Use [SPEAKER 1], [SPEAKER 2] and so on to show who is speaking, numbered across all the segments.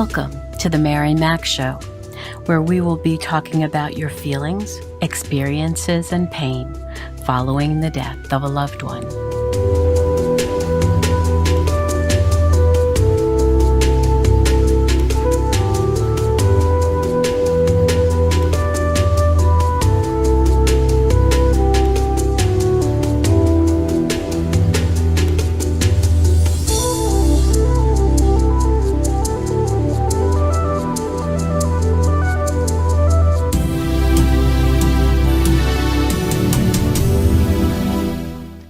[SPEAKER 1] Welcome to the Mary Mac Show, where we will be talking about your feelings, experiences, and pain following the death of a loved one.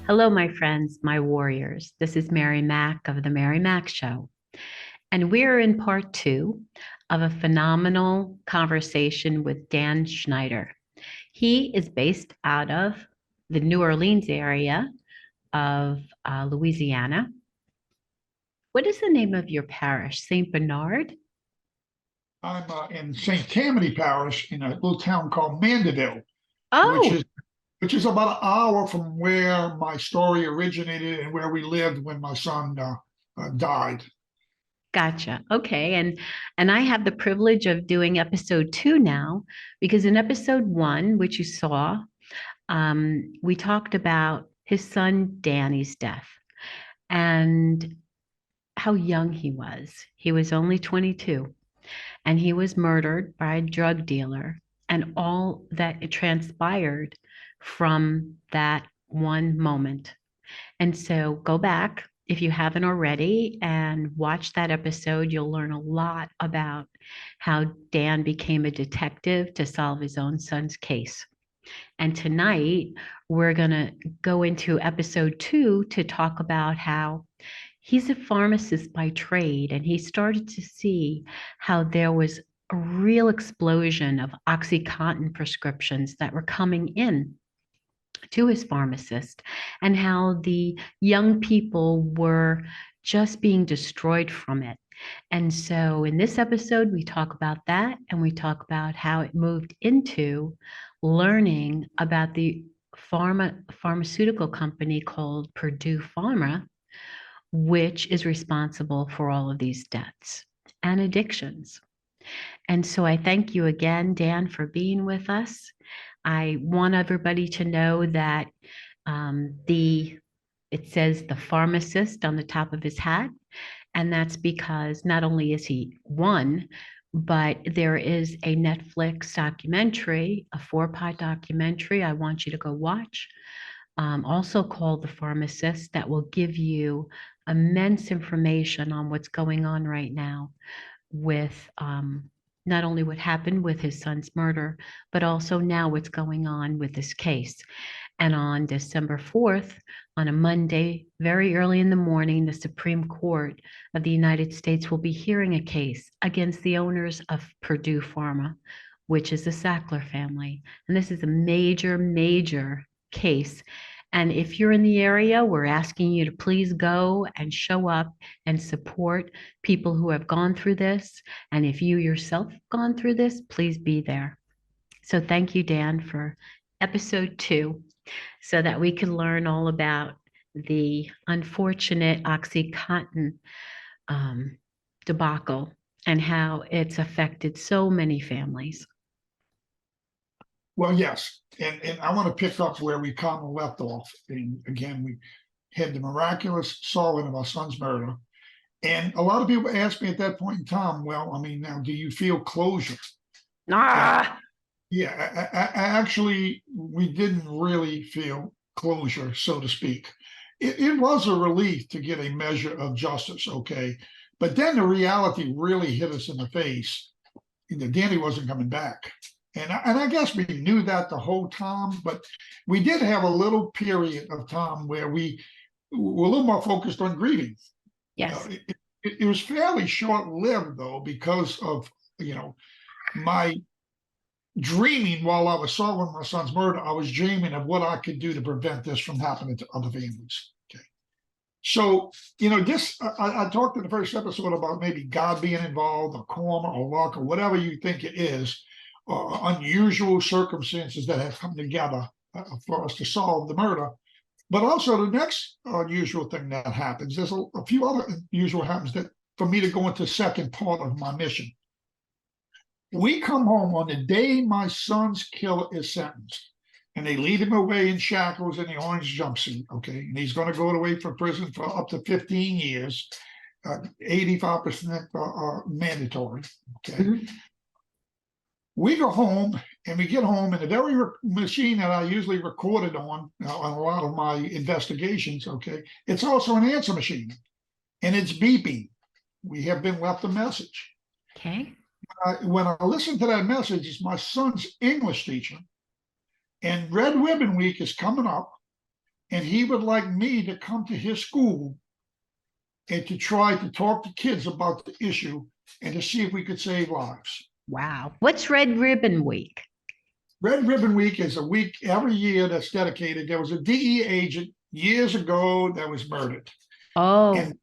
[SPEAKER 1] Hello, my friends, my warriors. This is Mary Mac of the Mary Mac Show. And we're in part 2 of a phenomenal conversation with Dan Schneider. He is based out of the New Orleans area of Louisiana. What is the name of your parish? St. Bernard?
[SPEAKER 2] I'm in St. Tammany Parish in a little town called Mandeville,
[SPEAKER 1] Oh,
[SPEAKER 2] which is about an hour from where my story originated and where we lived when my son died.
[SPEAKER 1] gotcha. Okay. And I have the privilege of doing episode 2 now, because in episode 1, which you saw, we talked about his son Danny's death and how young he was. He was only 22, and he was murdered by a drug dealer, and all that it transpired from that one moment. And so go back if you haven't already and watch that episode. You'll learn a lot about how Dan became a detective to solve his own son's case. And tonight, we're going to go into episode 2 to talk about how he's a pharmacist by trade, and he started to see how there was a real explosion of OxyContin prescriptions that were coming in to his pharmacist, and how the young people were just being destroyed from it. And so in this episode, we talk about that, and we talk about how it moved into learning about the pharmaceutical company called Purdue Pharma, which is responsible for all of these deaths and addictions. And so I thank you again, Dan, for being with us. I want everybody to know that it says the pharmacist on the top of his hat. And that's because not only is he one, but there is a Netflix documentary, a 4-part documentary I want you to go watch, also called The Pharmacist, that will give you immense information on what's going on right now with not only what happened with his son's murder, but also now what's going on with this case. And on December 4th, on a Monday, very early in the morning, the Supreme Court of the United States will be hearing a case against the owners of Purdue Pharma, which is the Sackler family. And this is a major, major case. And if you're in the area, we're asking you to please go and show up and support people who have gone through this. And if you yourself have gone through this, please be there. So thank you, Dan, for episode 2, so that we can learn all about the unfortunate OxyContin debacle and how it's affected so many families.
[SPEAKER 2] Well, yes, and I want to pick up where we kind of left off. And again, we had the miraculous solving of our son's murder. And a lot of people asked me at that point in time, well, I mean, now, do you feel closure? Yeah, actually, we didn't really feel closure, so to speak. It was a relief to get a measure of justice, okay? But then the reality really hit us in the face. Danny wasn't coming back. And I guess we knew that the whole time, but we did have a little period of time where we were a little more focused on grieving.
[SPEAKER 1] Yes.
[SPEAKER 2] It was fairly short-lived, though, because of, my dreaming while I was solving my son's murder. I was dreaming of what I could do to prevent this from happening to other families. Okay. So, this, I talked in the first episode about maybe God being involved, or karma, or luck, or whatever you think it is. Unusual circumstances that have come together for us to solve the murder. But also the next unusual thing that happens, there's a few other unusual happens that for me to go into the second part of my mission. We come home on the day my son's killer is sentenced, and they lead him away in shackles in the orange jumpsuit, okay? And he's going to go away from prison for up to 15 years, 85% mandatory, okay?
[SPEAKER 1] Mhm.
[SPEAKER 2] We go home, and we get home, and the very machine that I usually recorded on a lot of my investigations, okay, it's also an answer machine, and it's beeping. We have been left a message.
[SPEAKER 1] Okay.
[SPEAKER 2] When I listen to that message, it's my son's English teacher, and Red Ribbon Week is coming up, and he would like me to come to his school and to try to talk to kids about the issue and to see if we could save lives.
[SPEAKER 1] Wow. What's Red Ribbon Week?
[SPEAKER 2] Red Ribbon Week is a week every year that's dedicated. There was a DEA agent years ago that was murdered.
[SPEAKER 1] Oh,
[SPEAKER 2] And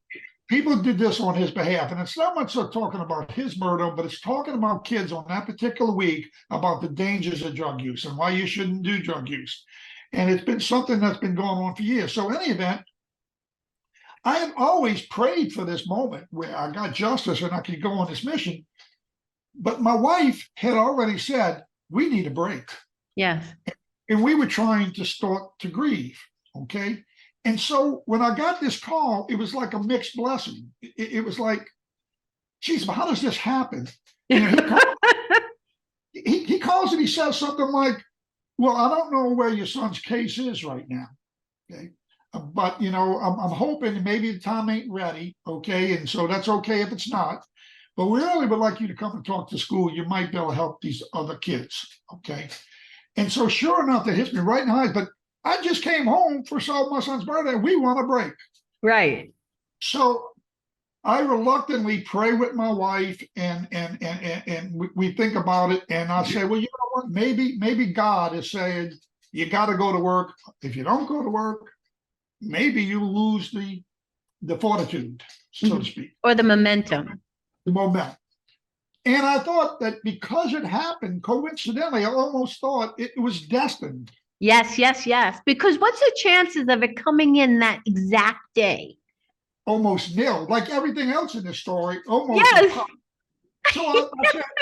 [SPEAKER 2] people did this on his behalf. And it's not much so talking about his murder, but it's talking about kids on that particular week about the dangers of drug use and why you shouldn't do drug use. And it's been something that's been going on for years. So in any event, I have always prayed for this moment where I got justice and I could go on this mission. But my wife had already said, we need a break.
[SPEAKER 1] yes.
[SPEAKER 2] And we were trying to start to grieve, okay? And so when I got this call, it was like a mixed blessing. It was like, geez, but how does this happen? You know, he calls and he says something like, well, I don't know where your son's case is right now, okay? But, you know, I'm hoping maybe the time ain't ready, okay? And so that's okay if it's not. But we really would like you to come and talk to school. You might be able to help these other kids, okay? And so sure enough, that hits me right in the eyes. But I just came home for my son's birthday. We want a break.
[SPEAKER 1] Right.
[SPEAKER 2] So I reluctantly pray with my wife and we think about it. And I say, well, you know what? Maybe God is saying, you got to go to work. If you don't go to work, maybe you lose the fortitude, so to speak.
[SPEAKER 1] Or the momentum.
[SPEAKER 2] The momentum. And I thought that because it happened, coincidentally, I almost thought it was destined.
[SPEAKER 1] Yes, yes, yes. Because what's the chances of it coming in that exact day?
[SPEAKER 2] Almost nil, like everything else in this story, almost.
[SPEAKER 1] Yes.
[SPEAKER 2] So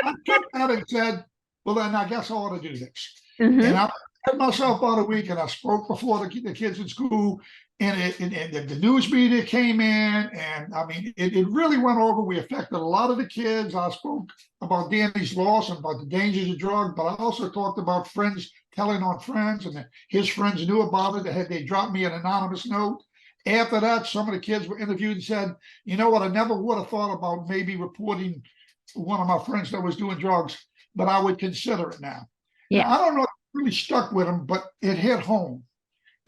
[SPEAKER 2] I took that and said, well, then I guess I ought to do this.
[SPEAKER 1] Mhm.
[SPEAKER 2] And I had myself out a week and I spoke before the kids in school. And the news media came in, and I mean, it really went over. We affected a lot of the kids. I spoke about Danny's loss and about the dangers of drugs, but I also talked about friends telling on friends, and his friends knew about it. They dropped me an anonymous note. After that, some of the kids were interviewed and said, you know what, I never would have thought about maybe reporting one of my friends that was doing drugs, but I would consider it now.
[SPEAKER 1] Yeah.
[SPEAKER 2] Now, I don't know if it really stuck with them, but it hit home.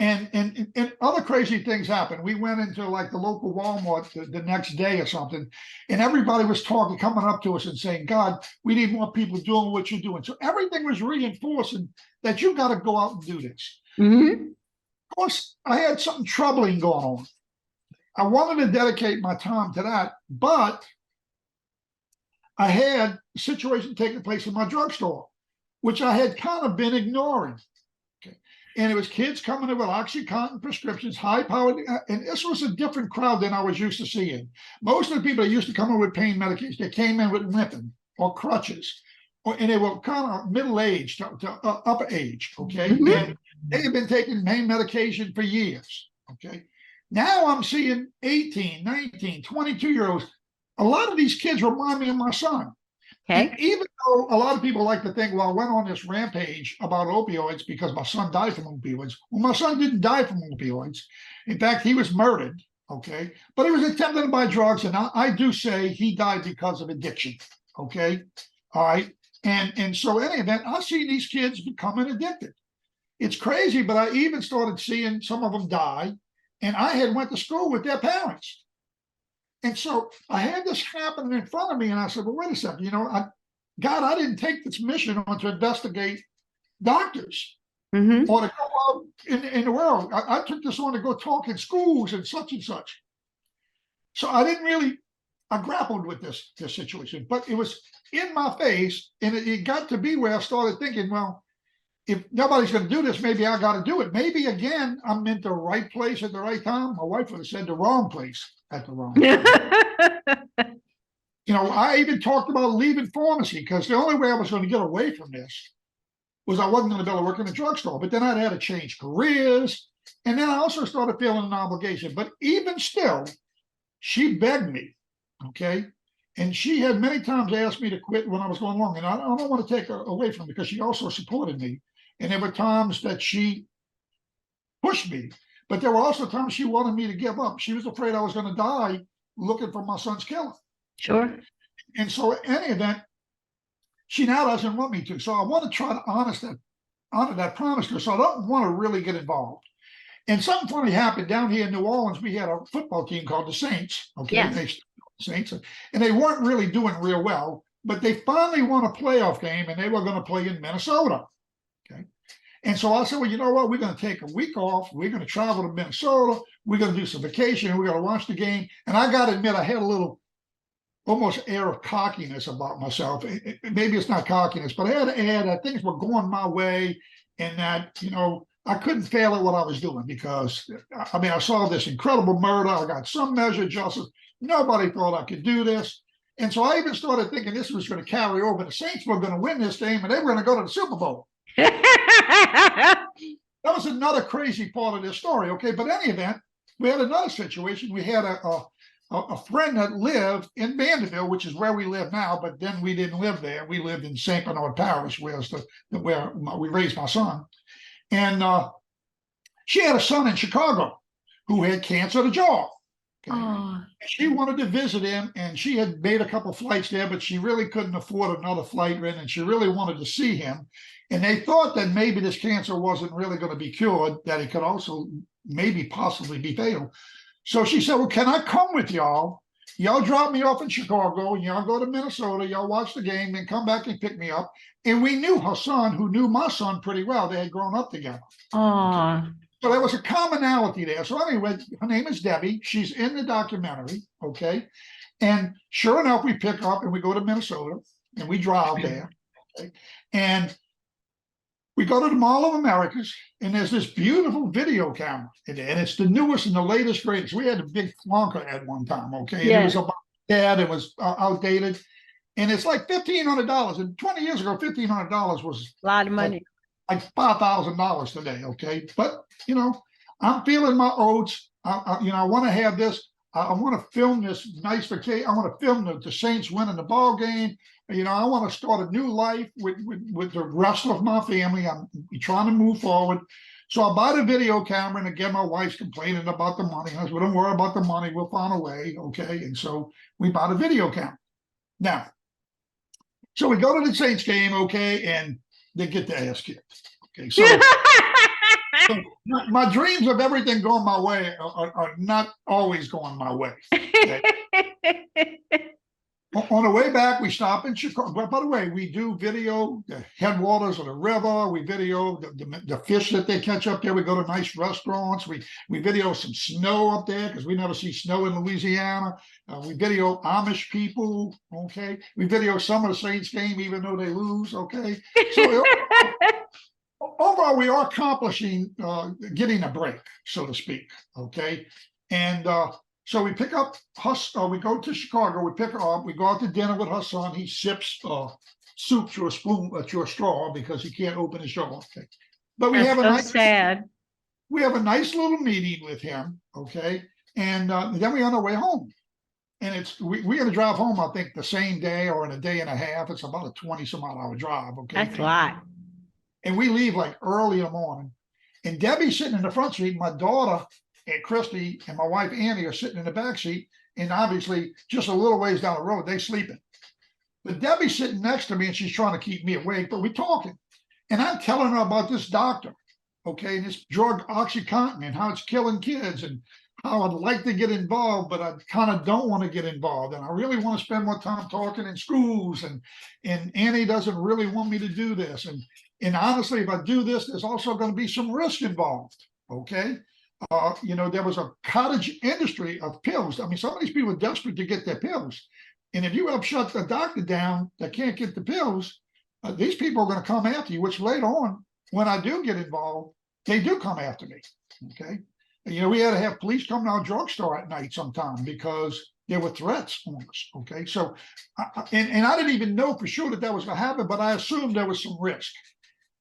[SPEAKER 2] And other crazy things happened. We went into like the local Walmart the next day or something, and everybody was coming up to us and saying, God, we need more people doing what you're doing. So everything was reinforcing that you got to go out and do this.
[SPEAKER 1] Mm-hmm.
[SPEAKER 2] Of course, I had something troubling going on. I wanted to dedicate my time to that, but I had a situation taking place in my drugstore, which I had kind of been ignoring. And it was kids coming in with OxyContin prescriptions, high-powered, and this was a different crowd than I was used to seeing. Most of the people that used to come in with pain medication, they came in with limping or crutches, and they were kind of middle-aged to upper age, okay?
[SPEAKER 1] Mm-hmm.
[SPEAKER 2] And they had been taking pain medication for years, okay? Now I'm seeing 18, 19, 22-year-olds. A lot of these kids remind me of my son.
[SPEAKER 1] Okay.
[SPEAKER 2] And even though a lot of people like to think, well, I went on this rampage about opioids because my son died from opioids. Well, my son didn't die from opioids. In fact, he was murdered, okay? But he was attempted to buy drugs, and I do say he died because of addiction, okay? All right? And so in any event, I see these kids becoming addicted. It's crazy, but I even started seeing some of them die, and I had went to school with their parents. And so I had this happening in front of me, and I said, well, wait a second, you know, God, I didn't take this mission on to investigate doctors
[SPEAKER 1] Mm-hmm.
[SPEAKER 2] or to go out in the world. I took this on to go talk in schools and such and such. So I grappled with this situation, but it was in my face, and it got to be where I started thinking, well, if nobody's going to do this, maybe I got to do it. Maybe, again, I'm in the right place at the right time. My wife would have said the wrong place at the wrong time. I even talked about leaving pharmacy because the only way I was going to get away from this was I wasn't going to be able to work in a drugstore. But then I'd had to change careers. And then I also started feeling an obligation. But even still, she begged me, okay? And she had many times asked me to quit when I was going along. And I don't want to take her away from her because she also supported me. And there were times that she pushed me. But there were also times she wanted me to give up. She was afraid I was going to die looking for my son's killer.
[SPEAKER 1] Sure.
[SPEAKER 2] And so in any event, she now doesn't want me to. So I want to try to honor that promise to her. So I don't want to really get involved. And something funny happened down here in New Orleans. We had a football team called the Saints. Okay.
[SPEAKER 1] Yes.
[SPEAKER 2] They Saints, and they weren't really doing real well, but they finally won a playoff game and they were going to play in Minnesota. Okay. And so I said, well, you know what? We're going to take a week off. We're going to travel to Minnesota. We're going to do some vacation. We're going to watch the game. And I got to admit, I had a little almost air of cockiness about myself. Maybe it's not cockiness, but I had to add that things were going my way and that, I couldn't fail at what I was doing because, I saw this incredible murder. I got some measure of justice. Nobody thought I could do this. And so I even started thinking this was going to carry over. The Saints were going to win this game and they were going to go to the Super Bowl. That was another crazy part of this story. Okay. But in any event, we had another situation. We had a friend that lived in Vanderbilt, which is where we live now, but then we didn't live there. We lived in St. Bernard Parish, where we raised my son. And she had a son in Chicago who had cancer of the jaw. Okay. She wanted to visit him, and she had made a couple flights there, but she really couldn't afford another flight in, and she really wanted to see him. And they thought that maybe this cancer wasn't really going to be cured, that it could also maybe possibly be fatal. So she said, well, can I come with y'all? Y'all drop me off in Chicago, and y'all go to Minnesota, y'all watch the game, and come back and pick me up. And we knew her son, who knew my son pretty well. They had grown up together.
[SPEAKER 1] Oh.
[SPEAKER 2] So there was a commonality there. So anyway, her name is Debbie. She's in the documentary, okay? And sure enough, we pick up and we go to Minnesota, and we drive there, okay? And we go to the Mall of Americas, and there's this beautiful video camera in there, and it's the newest and the latest, greatest. We had a big flunker at one time, okay? And it was about bad, it was outdated, and it's like $1,500. And 20 years ago, $1,500 was
[SPEAKER 1] a lot of money.
[SPEAKER 2] Like $5,000 today, okay? But, I'm feeling my oats. I want to have this. I want to film this nice vacation. I want to film the Saints winning the ball game. I want to start a new life with the rest of my family. I'm trying to move forward. So I buy the video camera, and again, my wife's complaining about the money. I said, well, don't worry about the money. We'll find a way, okay? And so we bought a video camera. Now, so we go to the Saints game, okay, and they get their ass kicked. Okay, so, so my dreams of everything going my way are not always going my way. Okay? On the way back, we stop in Chicago. By the way, we do video the headwaters of the river. We video the fish that they catch up there. We go to nice restaurants. We video some snow up there because we never see snow in Louisiana. We video Amish people. Okay, we video some of the Saints game even though they lose. Okay, so overall, we are accomplishing getting a break, so to speak. Okay, and so we pick up we go to Chicago, we pick her up, we go out to dinner with her son. He sips soup through a straw because he can't open his jaw. Okay. But we have we have a nice little meeting with him, okay? And then we're on our way home. And we're going to drive home, I think, the same day or in a day and a half. It's about a 20-some-odd-hour drive, okay?
[SPEAKER 1] That's a lot.
[SPEAKER 2] And we leave like early in the morning. And Debbie's sitting in the front seat. My daughter and Christy and my wife Annie are sitting in the back seat, and obviously just a little ways down the road, they're sleeping. But Debbie's sitting next to me, and she's trying to keep me awake, but we're talking. And I'm telling her about this doctor, okay, and this drug OxyContin and how it's killing kids and how I'd like to get involved, but I kind of don't want to get involved. And I really want to spend more time talking in schools, and Annie doesn't really want me to do this. And honestly, if I do this, there's also going to be some risk involved, okay? There was a cottage industry of pills. I mean, some of these people are desperate to get their pills. And if you help shut the doctor down that can't get the pills, these people are going to come after you, which later on, when I do get involved, they do come after me, okay? And, we had to have police come to our drugstore at night sometime because, there were threats on us. Okay, so and I didn't even know for sure that was going to happen, but I assumed there was some risk,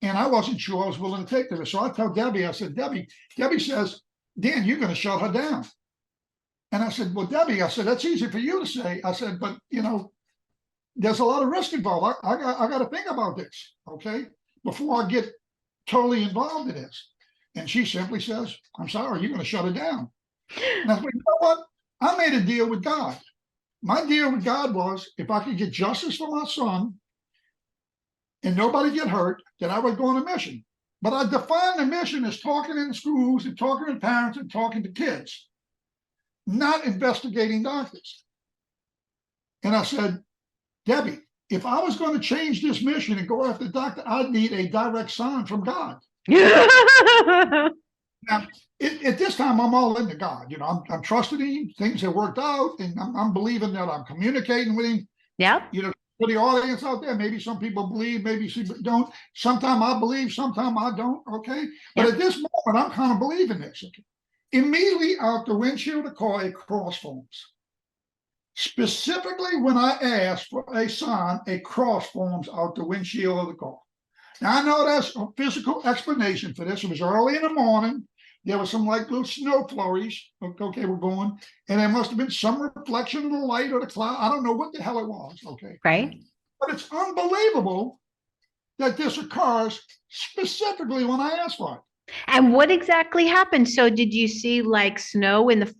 [SPEAKER 2] and I wasn't sure I was willing to take the risk. So I tell Debbie, I said, Debbie says, Dan, you're going to shut her down. And I said, well, Debbie, I said, that's easy for you to say. I said, but there's a lot of risk involved. I got to think about this, okay, before I get totally involved in this. And she simply says, I'm sorry, you're going to shut it down. And I said, you know what? I made a deal with God. My deal with God was if I could get justice for my son and nobody get hurt, then I would go on a mission. But I defined the mission as talking in schools and talking to parents and talking to kids, not investigating doctors. And I said, Debbie, if I was going to change this mission and go after the doctor, I'd need a direct sign from God. Now, at this time, I'm all into God. I'm trusting Him. Things have worked out, and I'm believing that I'm communicating with Him.
[SPEAKER 1] Yeah.
[SPEAKER 2] For the audience out there, maybe some people believe, maybe some don't. Sometimes I believe, sometimes I don't. Okay, but at this moment, I'm kind of believing this. Okay? Immediately out the windshield of the car, a cross forms. Specifically, when I asked for a sign, a cross forms out the windshield of the car. Now, I know there's a physical explanation for this. It was early in the morning. There was some like little snow flurries. Okay, we're going. And there must have been some reflection of the light or the cloud. I don't know what the hell it was. Okay.
[SPEAKER 1] Right.
[SPEAKER 2] But it's unbelievable that this occurs specifically when I ask for it.
[SPEAKER 1] And what exactly happened? So did you see like snow in the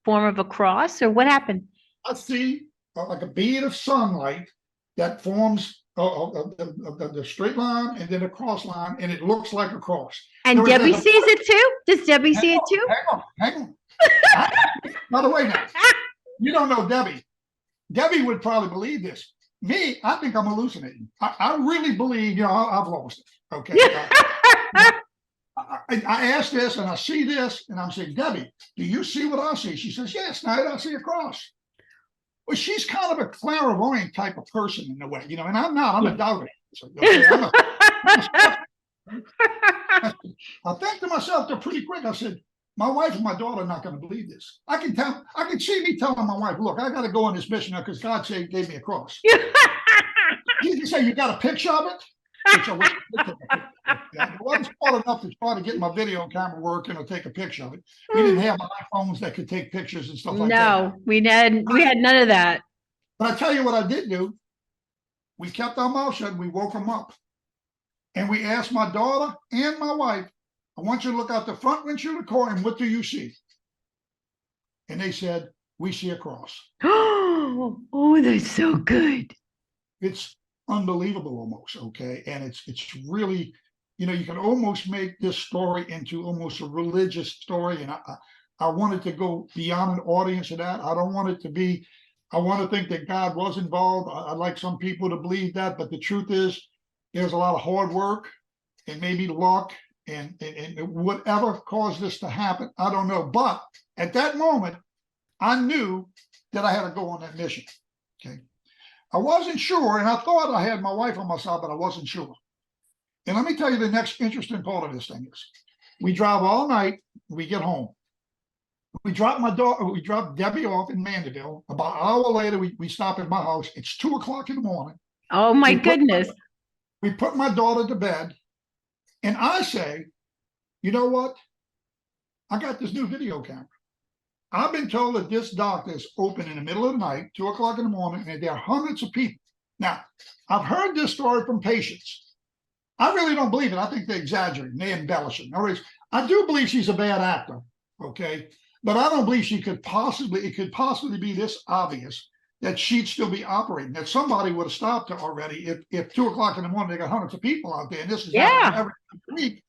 [SPEAKER 1] form of a cross, or what happened?
[SPEAKER 2] I see like a bead of sunlight that forms the straight line and then a cross line, and it looks like a cross.
[SPEAKER 1] And Debbie sees it too? Does Debbie see it too?
[SPEAKER 2] Hang on. By the way, now, you don't know Debbie. Debbie would probably believe this. Me, I think I'm hallucinating. I really believe, I've lost it. Okay. I asked this and I see this, and I'm saying, Debbie, do you see what I see? She says, yes, Schneider, I see a cross. Well, she's kind of a clairvoyant type of person in a way, and I'm not. I'm a doubter. So, okay, I think to myself, they're pretty quick. I said, my wife and my daughter are not going to believe this. I can see me telling my wife, look, I got to go on this mission because God gave me a cross. You say, you got a picture of it? I wasn't smart enough to try to get my video camera working or take a picture of it. We didn't have iPhones that could take pictures and stuff like that.
[SPEAKER 1] No, we had none of that.
[SPEAKER 2] But I tell you what I did do. We kept our mouth shut and we woke them up. And we asked my daughter and my wife, I want you to look out the front windshield of the car and what do you see? And they said, we see a cross.
[SPEAKER 1] Oh, that's so good.
[SPEAKER 2] It's unbelievable almost, okay? And it's really, you can almost make this story into almost a religious story. And I wanted to go beyond an audience of that. I don't want it to be, I want to think that God was involved. I'd like some people to believe that, but the truth is there's a lot of hard work and maybe luck and whatever caused this to happen, I don't know. But at that moment, I knew that I had to go on that mission, okay? I wasn't sure, and I thought I had my wife on my side, but I wasn't sure. And let me tell you the next interesting part of this thing is, we drive all night, we get home. We drop Debbie off in Mandeville. About an hour later, we stop at my house. It's 2:00 in the morning.
[SPEAKER 1] Oh my goodness.
[SPEAKER 2] We put my daughter to bed, and I say, you know what? I got this new video camera. I've been told that this doctor is open in the middle of the night, 2:00 in the morning, and there are hundreds of people. Now, I've heard this story from patients. I really don't believe it. I think they exaggerate, they embellish it. In other words, I do believe she's a bad actor, okay? But I don't believe it could possibly be this obvious that she'd still be operating, that somebody would have stopped her already if 2:00 in the morning, they got hundreds of people out there, and this is happening every week.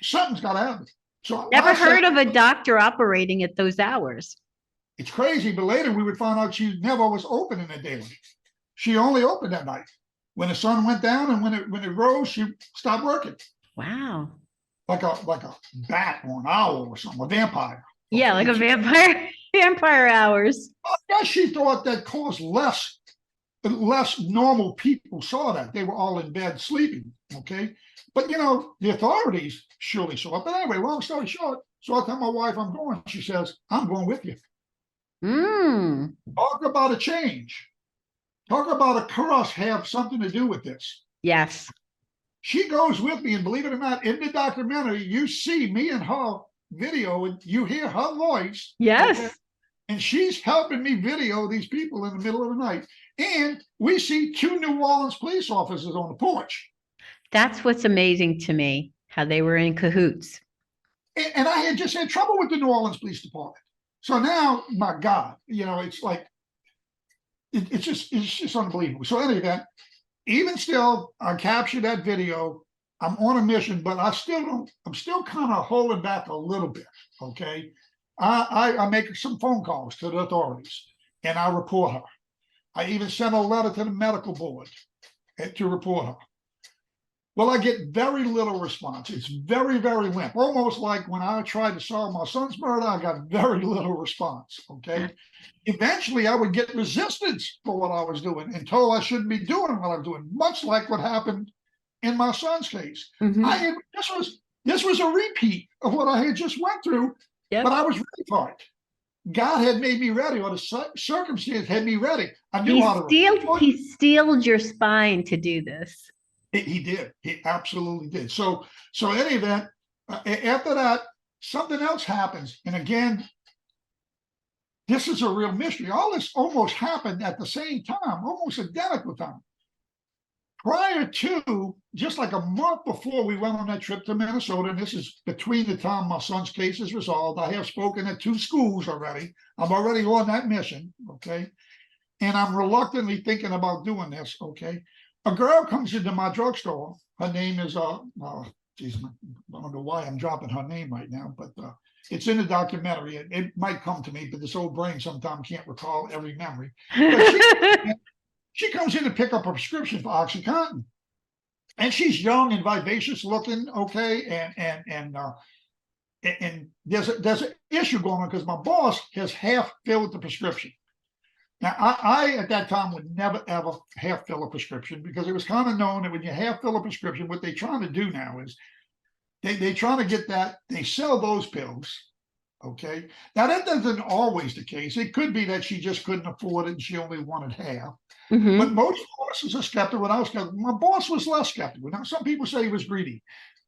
[SPEAKER 2] Something's got to happen. So
[SPEAKER 1] never heard of a doctor operating at those hours.
[SPEAKER 2] It's crazy, but later we would find out she never was open in the daylight. She only opened at night. When the sun went down and when it rose, she stopped working.
[SPEAKER 1] Wow.
[SPEAKER 2] Like a bat or an owl or something, a vampire.
[SPEAKER 1] Yeah, like a vampire. Vampire hours.
[SPEAKER 2] I guess she thought that caused less normal people saw that. They were all in bed sleeping, okay? But, the authorities surely saw it. But anyway, long story short, so I tell my wife I'm going. She says, I'm going with you.
[SPEAKER 1] Mm.
[SPEAKER 2] Talk about a change. Talk about a cross have something to do with this.
[SPEAKER 1] Yes.
[SPEAKER 2] She goes with me, and believe it or not, in the documentary, you see me and her video, and you hear her voice. Okay.
[SPEAKER 1] Yes.
[SPEAKER 2] And she's helping me video these people in the middle of the night. And we see two New Orleans police officers on the porch.
[SPEAKER 1] That's what's amazing to me, how they were in cahoots.
[SPEAKER 2] And I had just had trouble with the New Orleans Police Department. So now, my God, it's like, it's just unbelievable. So anyway, even still, I captured that video. I'm on a mission, but I'm still kind of holding back a little bit. Okay. I make some phone calls to the authorities and I report her. I even sent a letter to the medical board to report her. Well, I get very little response. It's very, very limp, almost like when I tried to solve my son's murder, I got very little response. Okay. Eventually, I would get resistance for what I was doing and told I shouldn't be doing what I'm doing, much like what happened in my son's case.
[SPEAKER 1] Mhm.
[SPEAKER 2] This was a repeat of what I had just went through, but
[SPEAKER 1] Yep.
[SPEAKER 2] I was ready for it. God had made me ready, or the circumstance had me ready. I knew
[SPEAKER 1] He
[SPEAKER 2] how to
[SPEAKER 1] steeled
[SPEAKER 2] report.
[SPEAKER 1] he steeled your spine to do this.
[SPEAKER 2] He did. He absolutely did. So in any event, after that, something else happens. And again, this is a real mystery. All this almost happened at the same time, almost identical time. Prior to, just like a month before we went on that trip to Minnesota, and this is between the time my son's case is resolved, I have spoken at 2 schools already. I'm already on that mission, okay? And I'm reluctantly thinking about doing this, okay? A girl comes into my drugstore. Her name is, geez, I don't know why I'm dropping her name right now, but it's in the documentary. It might come to me, but this old brain sometimes can't recall every memory. But she comes in to pick up a prescription for OxyContin. And she's young and vivacious looking, okay, and there's an issue going on because my boss has half filled the prescription. Now, I at that time would never ever half fill a prescription because it was kind of known that when you half fill a prescription, what they're trying to do now is they trying to get that, they sell those pills. Okay. Now that isn't always the case. It could be that she just couldn't afford it and she only wanted half. But
[SPEAKER 1] Mhm.
[SPEAKER 2] most bosses are skeptical. When I was skeptical, my boss was less skeptical. Now, some people say he was greedy,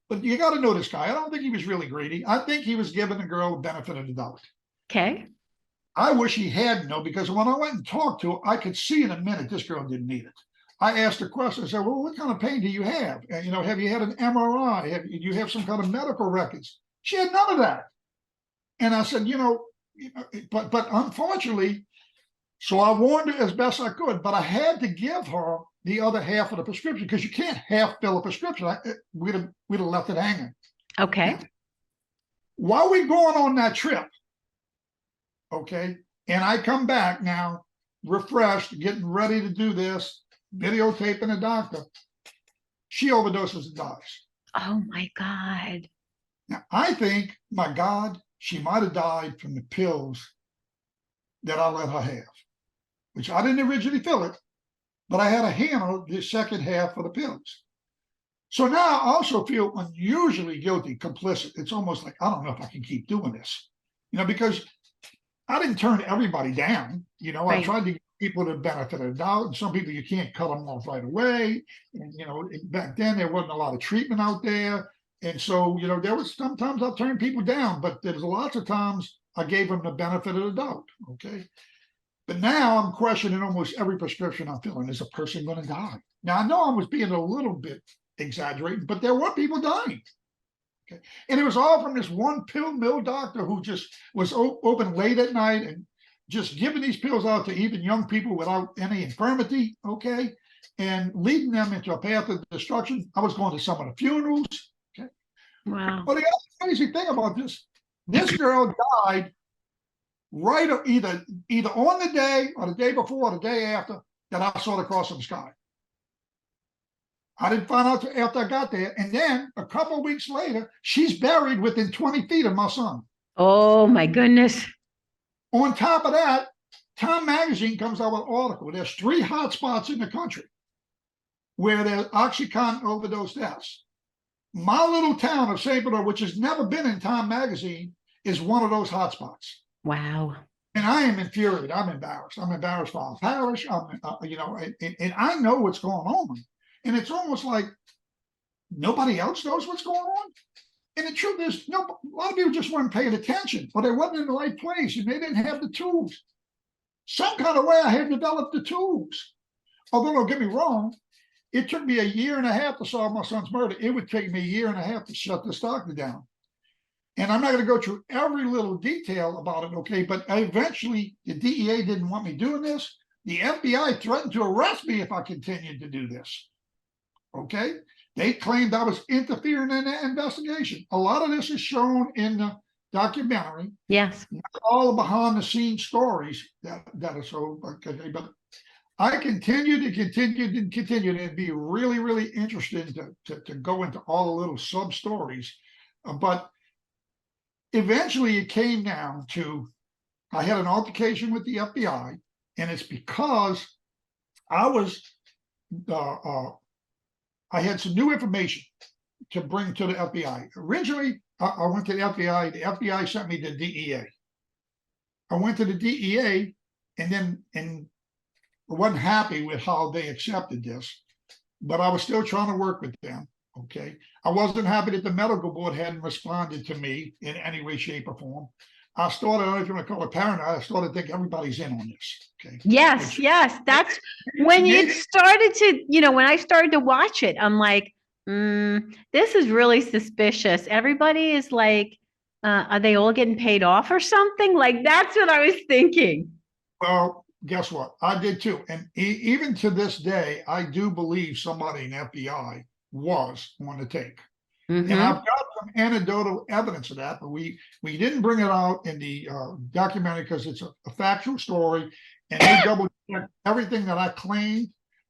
[SPEAKER 2] but you got to know this guy. I don't think he was really greedy. I think he was giving the girl the benefit of the doubt.
[SPEAKER 1] Okay.
[SPEAKER 2] I wish he hadn't, though, because when I went and talked to her, I could see in a minute this girl didn't need it. I asked her question. I said, "Well, what kind of pain do you have? And, have you had an MRI? Do you have some kind of medical records?" She had none of that. And I said, but unfortunately, so I warned her as best I could, but I had to give her the other half of the prescription because you can't half fill a prescription. We'd have left it hanging.
[SPEAKER 1] Okay.
[SPEAKER 2] Now, while we're going on that trip, okay, and I come back now, refreshed, getting ready to do this, videotaping the doctor, she overdoses and dies.
[SPEAKER 1] Oh my God.
[SPEAKER 2] Now, I think, my God, she might have died from the pills that I let her have, which I didn't originally fill it, but I had to handle the second half of the pills. So now I also feel unusually guilty, complicit. It's almost like, I don't know if I can keep doing this, because I didn't turn everybody down. I
[SPEAKER 1] Right.
[SPEAKER 2] tried to give people the benefit of the doubt. And some people, you can't cut them off right away. And, back then there wasn't a lot of treatment out there. And so, there was sometimes I'll turn people down, but there's lots of times I gave them the benefit of the doubt. Okay. But now I'm questioning almost every prescription I'm filling. Is a person going to die? Now, I know I was being a little bit exaggerating, but there were people dying. Okay. And it was all from this one pill mill doctor who just was open late at night and just giving these pills out to even young people without any infirmity. Okay. And leading them into a path of destruction. I was going to some of the funerals. Okay.
[SPEAKER 1] Wow.
[SPEAKER 2] But the other crazy thing about this girl died right either on the day or the day before or the day after that I saw the cross in the sky. I didn't find out after I got there. And then a couple of weeks later, she's buried within 20 feet of my son.
[SPEAKER 1] Oh my goodness.
[SPEAKER 2] On top of that, Time Magazine comes out with an article. There's 3 hot spots in the country where there's OxyContin overdose deaths. My little town of St. Bernard, which has never been in Time Magazine, is one of those hot spots.
[SPEAKER 1] Wow.
[SPEAKER 2] And I am infuriated. I'm embarrassed. I'm embarrassed for our parish. And I know what's going on. And it's almost like nobody else knows what's going on. And the truth is, no, a lot of people just weren't paying attention, or they wasn't in the right place, and they didn't have the tools. Some kind of way I had developed the tools. Although, don't get me wrong, it took me a year and a half to solve my son's murder. It would take me a year and a half to shut this doctor down. And I'm not going to go through every little detail about it, okay? But eventually, the DEA didn't want me doing this. The FBI threatened to arrest me if I continued to do this, okay? They claimed I was interfering in that investigation. A lot of this is shown in the documentary.
[SPEAKER 1] Yes.
[SPEAKER 2] Not all behind the scenes stories that are so, okay, but I continued and it'd be really, really interesting to go into all the little sub stories. But eventually it came down to, I had an altercation with the FBI, and it's because I was, I had some new information to bring to the FBI. Originally, I went to the FBI. The FBI sent me to the DEA. I went to the DEA and wasn't happy with how they accepted this, but I was still trying to work with them. Okay. I wasn't happy that the medical board hadn't responded to me in any way, shape, or form. I started, I don't know if you want to call it paranoid, I started thinking everybody's in on this. Okay.
[SPEAKER 1] Yes, yes. That's when it started to, when I started to watch it, I'm like, this is really suspicious. Everybody is like, are they all getting paid off or something? Like, that's what I was thinking.
[SPEAKER 2] Well, guess what? I did too. And even to this day, I do believe somebody in FBI was on the take. And I've got some anecdotal evidence of that, but we didn't bring it out in the documentary because it's a factual story, and they double checked everything that I claimed.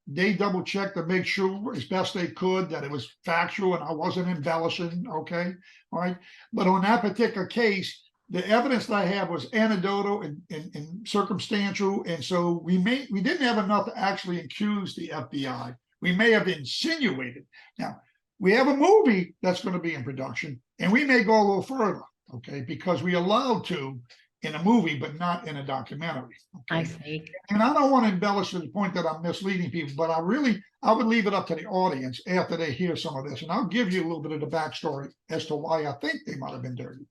[SPEAKER 2] They double checked to make sure as best they could that it was factual and I wasn't embellishing. Okay, all right. But on that particular case, the evidence that I have was anecdotal and circumstantial, and so we didn't have enough to actually accuse the FBI. We may have insinuated. Now, we have a movie that's going to be in production, and we may go a little further, okay, because we allowed to in a movie, but not in a documentary. Okay?
[SPEAKER 1] I see.
[SPEAKER 2] And I don't want to embellish to the point that I'm misleading people, but I would leave it up to the audience after they hear some of this, and I'll give you a little bit of the backstory as to why I think they might have been dirty.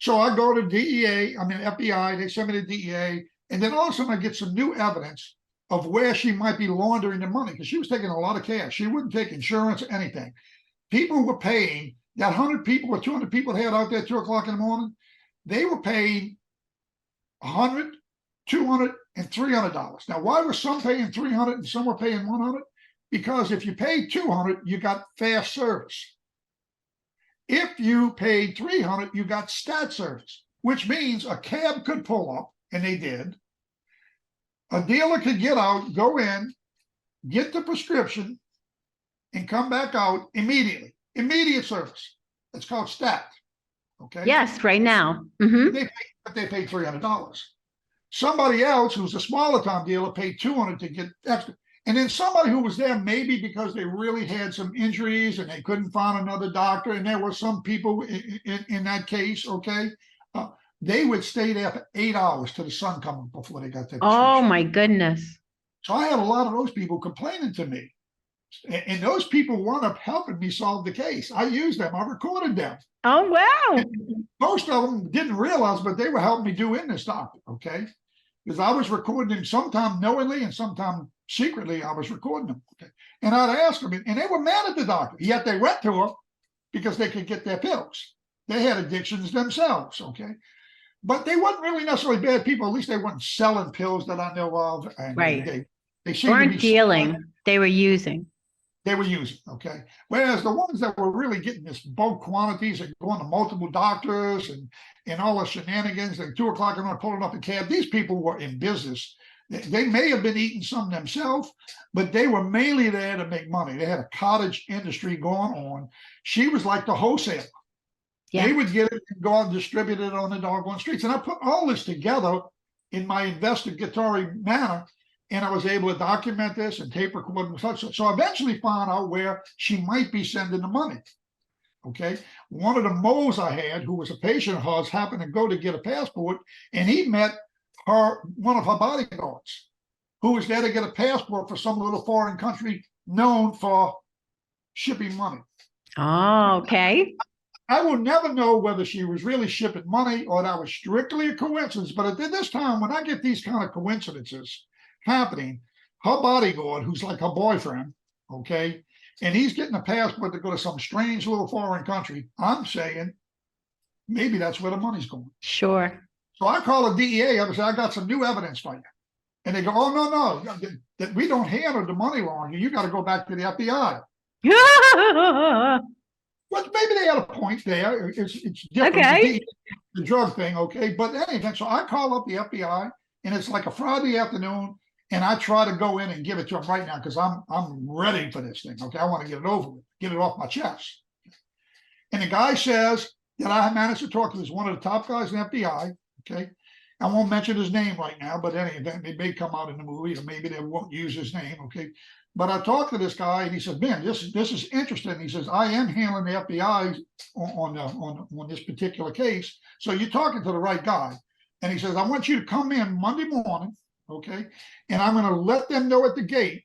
[SPEAKER 2] So I go to DEA, FBI, they send me to DEA, and then all of a sudden I get some new evidence of where she might be laundering the money, because she was taking a lot of cash. She wouldn't take insurance or anything. People were paying, that 100 people or 200 people they had out there at 2 o'clock in the morning, they were paying $100, $200, and $300. Now, why were some paying $300 and some were paying $100? Because if you paid $200, you got fast service. If you paid $300, you got stat service, which means a cab could pull up, and they did. A dealer could get out, go in, get the prescription, and come back out immediately. Immediate service. It's called stat. Okay.
[SPEAKER 1] Yes, right now.
[SPEAKER 2] They paid $300. Somebody else who's a smaller time dealer paid $200 to get extra. And then somebody who was there maybe because they really had some injuries and they couldn't find another doctor, and there were some people in that case, okay, they would stay there for 8 hours till the sun come up before they got their prescription.
[SPEAKER 1] Oh my goodness.
[SPEAKER 2] So I had a lot of those people complaining to me. And those people wound up helping me solve the case. I used them. I recorded them.
[SPEAKER 1] Oh, wow.
[SPEAKER 2] And most of them didn't realize, but they were helping me do in this doctor, okay? Because I was recording them sometime knowingly and sometime secretly. I was recording them, okay? And I'd ask them, and they were mad at the doctor. Yet they went to her because they could get their pills. They had addictions themselves, okay? But they weren't really necessarily bad people. At least they weren't selling pills that I know of. And
[SPEAKER 1] right.
[SPEAKER 2] They
[SPEAKER 1] weren't dealing. They were using.
[SPEAKER 2] They were using, okay? Whereas the ones that were really getting this bulk quantities and going to multiple doctors and all the shenanigans, and 2 o'clock and pulling up a cab, these people were in business. They may have been eating some themselves, but they were mainly there to make money. They had a cottage industry going on. She was like the wholesaler. Yeah. They would get it and go out and distribute it on the doggone streets. And I put all this together in my investigatory manner, and I was able to document this and tape record and such. So I eventually found out where she might be sending the money. Okay. One of the moles I had, who was a patient of hers, happened to go to get a passport, and he met one of her bodyguards, who was there to get a passport for some little foreign country known for shipping money.
[SPEAKER 1] Oh, okay.
[SPEAKER 2] I will never know whether she was really shipping money or that was strictly a coincidence. But at this time, when I get these kind of coincidences happening, her bodyguard, who's like her boyfriend, okay, and he's getting a passport to go to some strange little foreign country, I'm saying maybe that's where the money's going.
[SPEAKER 1] Sure.
[SPEAKER 2] So I call the DEA up and say, I got some new evidence for you. And they go, oh, no, that we don't handle the money laundering. You got to go back to the FBI. Well, maybe they had a point there. It's different.
[SPEAKER 1] Okay.
[SPEAKER 2] The drug thing, okay. But anyway, so I call up the FBI, and it's like a Friday afternoon, and I try to go in and give it to them right now because I'm ready for this thing. Okay, I want to get it over with, get it off my chest. And the guy says that I managed to talk to is one of the top guys in the FBI. Okay, I won't mention his name right now, but any event, it may come out in the movie, or maybe they won't use his name. Okay. But I talked to this guy, and he said, "Man, this is interesting." He says, "I am handling the FBI on this particular case, so you're talking to the right guy." And he says, "I want you to come in Monday morning, okay? And I'm going to let them know at the gate.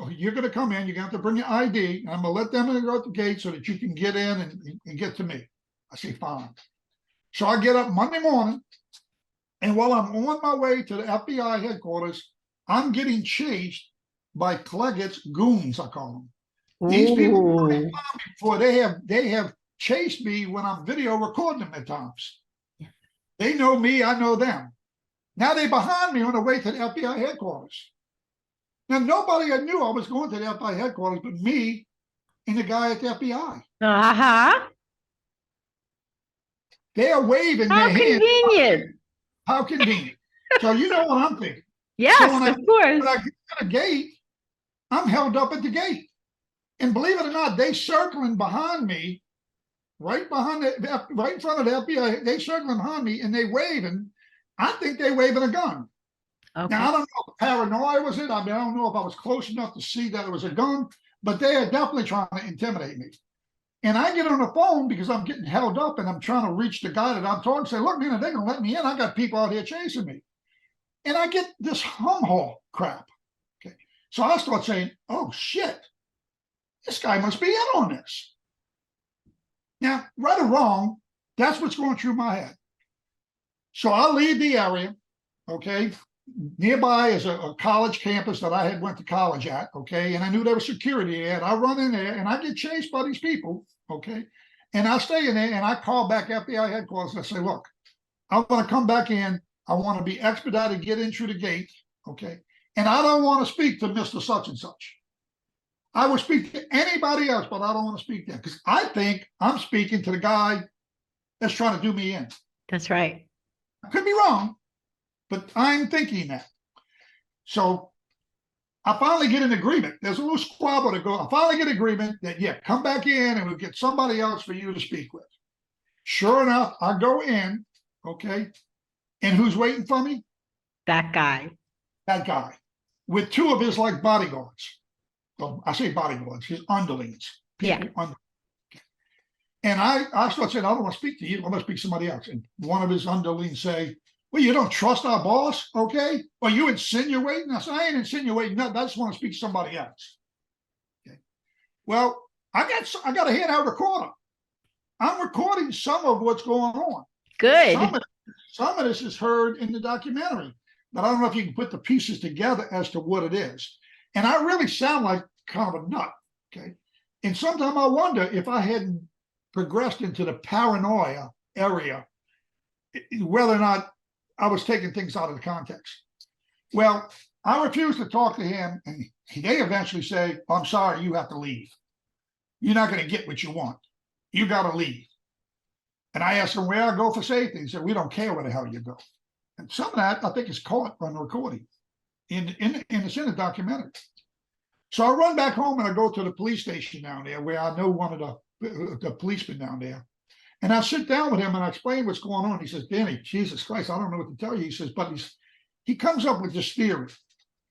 [SPEAKER 2] You're going to come in. You're going to have to bring your ID, and I'm going to let them know at the gate so that you can get in and get to me." I say, "Fine." So I get up Monday morning, and while I'm on my way to the FBI headquarters, I'm getting chased by Cleggett's goons, I call them. These people before they have chased me when I'm video recording them at times.
[SPEAKER 1] Yeah.
[SPEAKER 2] They know me, I know them. Now they're behind me on the way to the FBI headquarters. Now nobody knew I was going to the FBI headquarters but me and the guy at the FBI.
[SPEAKER 1] Uh-huh.
[SPEAKER 2] They are waving
[SPEAKER 1] How
[SPEAKER 2] their hands.
[SPEAKER 1] convenient.
[SPEAKER 2] How convenient. So you know what I'm thinking.
[SPEAKER 1] Yes,
[SPEAKER 2] so when
[SPEAKER 1] of course.
[SPEAKER 2] When I get to the gate, I'm held up at the gate. And believe it or not, they circling behind me, right in front of the FBI, they circling behind me and they waving. I think they waving a gun.
[SPEAKER 1] Okay.
[SPEAKER 2] Now, I don't know if paranoia was it. I mean, I don't know if I was close enough to see that it was a gun, but they are definitely trying to intimidate me. And I get on the phone because I'm getting held up and I'm trying to reach the guy that I'm talking to, say, "Look, man, they're going to let me in. I got people out here chasing me." And I get this hum-haw crap. Okay. So I start saying, "Oh, shit. This guy must be in on this." Now, right or wrong, that's what's going through my head. So I leave the area, okay? Nearby is a college campus that I had went to college at, okay? And I knew there was security there. And I run in there and I get chased by these people, okay? And I stay in there and I call back FBI headquarters and I say, "Look, I want to come back in. I want to be expedited, get in through the gate, okay? And I don't want to speak to Mr. Such and Such. I will speak to anybody else, but I don't want to speak to him because I think I'm speaking to the guy that's trying to do me in."
[SPEAKER 1] That's right.
[SPEAKER 2] I could be wrong, but I'm thinking that. So I finally get an agreement. There's a little squabble to go. I finally get agreement that, yeah, come back in and we'll get somebody else for you to speak with. Sure enough, I go in, okay? And who's waiting for me?
[SPEAKER 1] That guy.
[SPEAKER 2] That guy with two of his like bodyguards. Well, I say bodyguards, his underlings.
[SPEAKER 1] Yeah.
[SPEAKER 2] And I start saying, "I don't want to speak to you. I want to speak to somebody else." And one of his underlings say, "Well, you don't trust our boss, okay? Or you insinuating?" I said, "I ain't insinuating nothing. I just want to speak to somebody else." Okay. Well, I got a handheld recorder. I'm recording some of what's going on.
[SPEAKER 1] Good.
[SPEAKER 2] Some of this is heard in the documentary, but I don't know if you can put the pieces together as to what it is. And I really sound like kind of a nut, okay? And sometimes I wonder if I hadn't progressed into the paranoia area, whether or not I was taking things out of the context. Well, I refuse to talk to him, and they eventually say, "I'm sorry, you have to leave. You're not going to get what you want. You got to leave." And I asked him where I go for safety. He said, "We don't care where the hell you go." And some of that, I think, is caught on the recording. It's in the documentary. So I run back home and I go to the police station down there where I know one of the policemen down there. And I sit down with him and I explain what's going on. He says, "Danny, Jesus Christ, I don't know what to tell you." He says, but he comes up with this theory.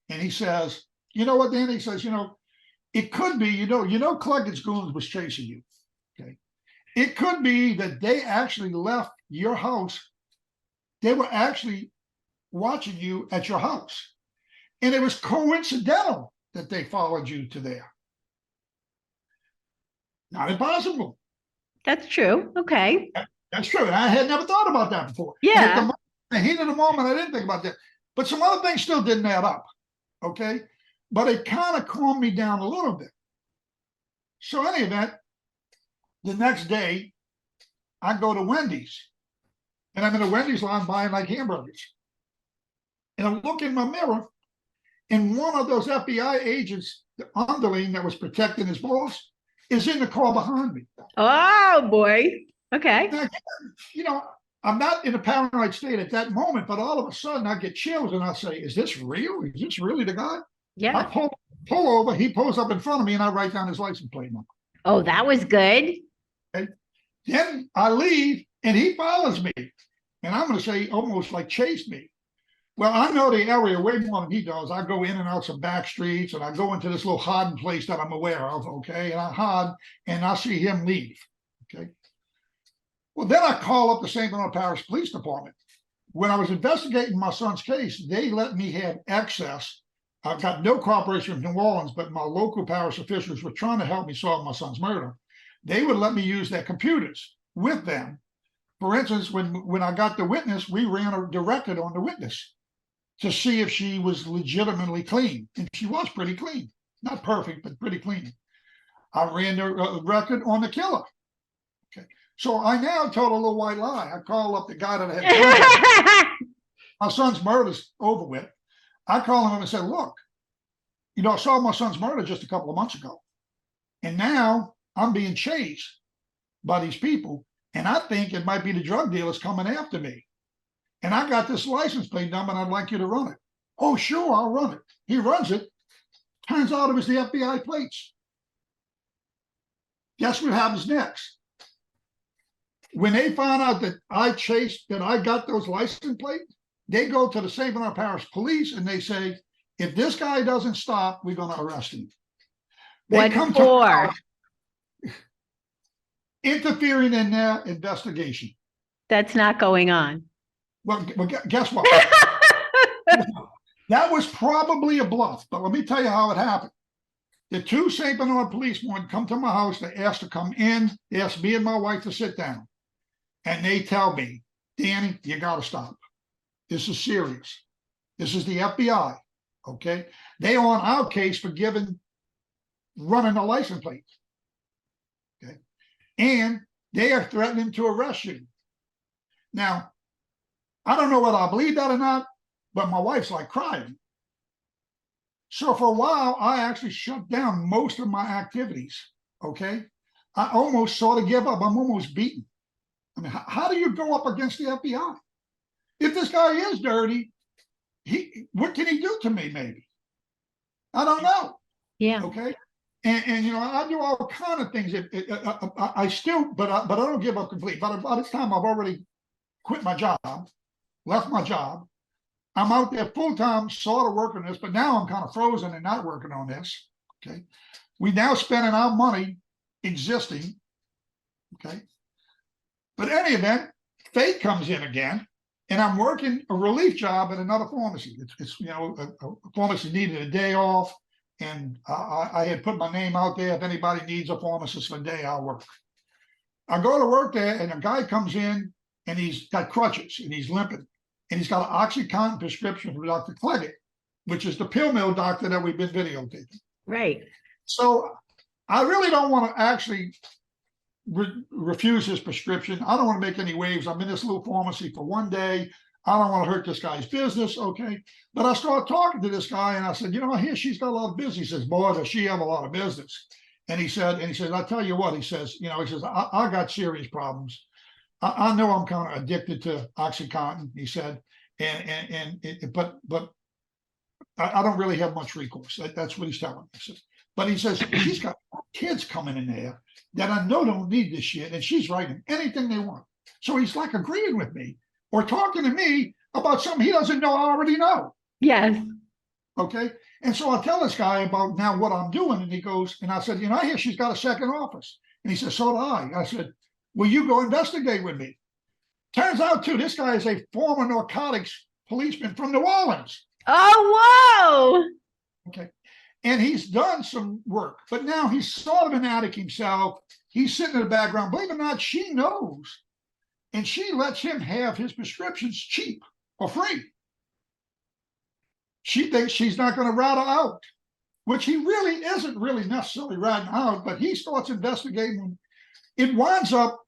[SPEAKER 2] And he says, "You know what, Danny?" He says, "It could be, Cleggett's goons was chasing you. Okay. It could be that they actually left your house. They were actually watching you at your house. And it was coincidental that they followed you to there. Not impossible.
[SPEAKER 1] That's true. Okay.
[SPEAKER 2] That's true. And I had never thought about that before. And at
[SPEAKER 1] Yeah.
[SPEAKER 2] the heat of the moment, I didn't think about that. But some other things still didn't add up. Okay. But it kind of calmed me down a little bit. So, in any event, the next day, I go to Wendy's. And I'm in a Wendy's line buying like hamburgers. And I look in my mirror, and one of those FBI agents, the underling that was protecting his boss, is in the car behind me.
[SPEAKER 1] Oh boy. Okay.
[SPEAKER 2] Now, you know, I'm not in a paranoid state at that moment, but all of a sudden I get chills and I say, is this real? Is this really the guy? I
[SPEAKER 1] Yeah.
[SPEAKER 2] pull over, he pulls up in front of me, and I write down his license plate number.
[SPEAKER 1] Oh, that was good.
[SPEAKER 2] Okay. Then I leave and he follows me. And I'm going to say almost like chased me. Well, I know the area way more than he does. I go in and out some back streets, and I go into this little hiding place that I'm aware of, okay? And I hide, and I see him leave, okay? Well, then I call up the St. Bernard Parish Police Department. When I was investigating my son's case, they let me have access. I've got no cooperation from New Orleans, but my local parish officials were trying to help me solve my son's murder. They would let me use their computers with them. For instance, when I got the witness, we ran the record on the witness to see if she was legitimately clean. And she was pretty clean. Not perfect, but pretty clean. I ran the record on the killer. Okay. So I now told a little white lie. I called up the guy that I had my son's murder's over with. I called him and said, look, you know, I saw my son's murder just a couple of months ago. And now I'm being chased by these people. And I think it might be the drug dealers coming after me. And I got this license plate number, and I'd like you to run it. Oh, sure, I'll run it. He runs it. Turns out it was the FBI plates. Guess what happens next? When they found out that I got those license plates, they go to the St. Bernard Parish Police and they say, if this guy doesn't stop, we're going to arrest him.
[SPEAKER 1] What for?
[SPEAKER 2] Interfering in their investigation.
[SPEAKER 1] That's not going on.
[SPEAKER 2] Well, guess what? That was probably a bluff, but let me tell you how it happened. The two St. Bernard policemen come to my house. They asked to come in. They asked me and my wife to sit down. And they tell me, Danny, you got to stop. This is serious. This is the FBI, okay? They are on our case for running a license plate, okay? And they are threatening to arrest you. Now, I don't know whether I believe that or not, but my wife's like crying. So for a while, I actually shut down most of my activities, okay? I almost sort of give up. I'm almost beaten. I mean, how do you go up against the FBI? If this guy is dirty, what can he do to me, maybe? I don't know.
[SPEAKER 1] Yeah.
[SPEAKER 2] Okay. And you know, I do all kind of things. I still, but I don't give up completely. But by this time, I've already quit my job, left my job. I'm out there full time, sort of working on this, but now I'm kind of frozen and not working on this. Okay. We now spending our money existing. Okay. But in any event, fate comes in again, and I'm working a relief job at another pharmacy. It's you know, a pharmacy needed a day off, and I had put my name out there. If anybody needs a pharmacist for a day, I'll work. I go to work there, and a guy comes in, and he's got crutches, and he's limping, and he's got an OxyContin prescription from Dr. Cleggett, which is the pill mill doctor that we've been videotaping.
[SPEAKER 1] Right.
[SPEAKER 2] So I really don't want to actually refuse his prescription. I don't want to make any waves. I'm in this little pharmacy for one day. I don't want to hurt this guy's business, okay? But I started talking to this guy, and I said, you know, I hear she's got a lot of business. He says, boy, does she have a lot of business. And he said, I tell you what, he says, you know, he says, I got serious problems. I know I'm kind of addicted to OxyContin, he said, but I don't really have much recourse. That's what he's telling me. But he says, she's got kids coming in there that I know don't need this shit, and she's writing anything they want. So he's like agreeing with me or talking to me about something he doesn't know I already know.
[SPEAKER 1] Yes.
[SPEAKER 2] Okay. And so I tell this guy about now what I'm doing, and he goes, and I said, you know, I hear she's got a second office. And he said, so do I. I said, will you go investigate with me? Turns out, too, this guy is a former narcotics policeman from New Orleans.
[SPEAKER 1] Oh, whoa.
[SPEAKER 2] Okay. And he's done some work, but now he's sort of an addict himself. He's sitting in the background. Believe it or not, she knows. And she lets him have his prescriptions cheap or free. She thinks she's not going to rat her out, which he really isn't really necessarily ratting out, but he starts investigating. It winds up,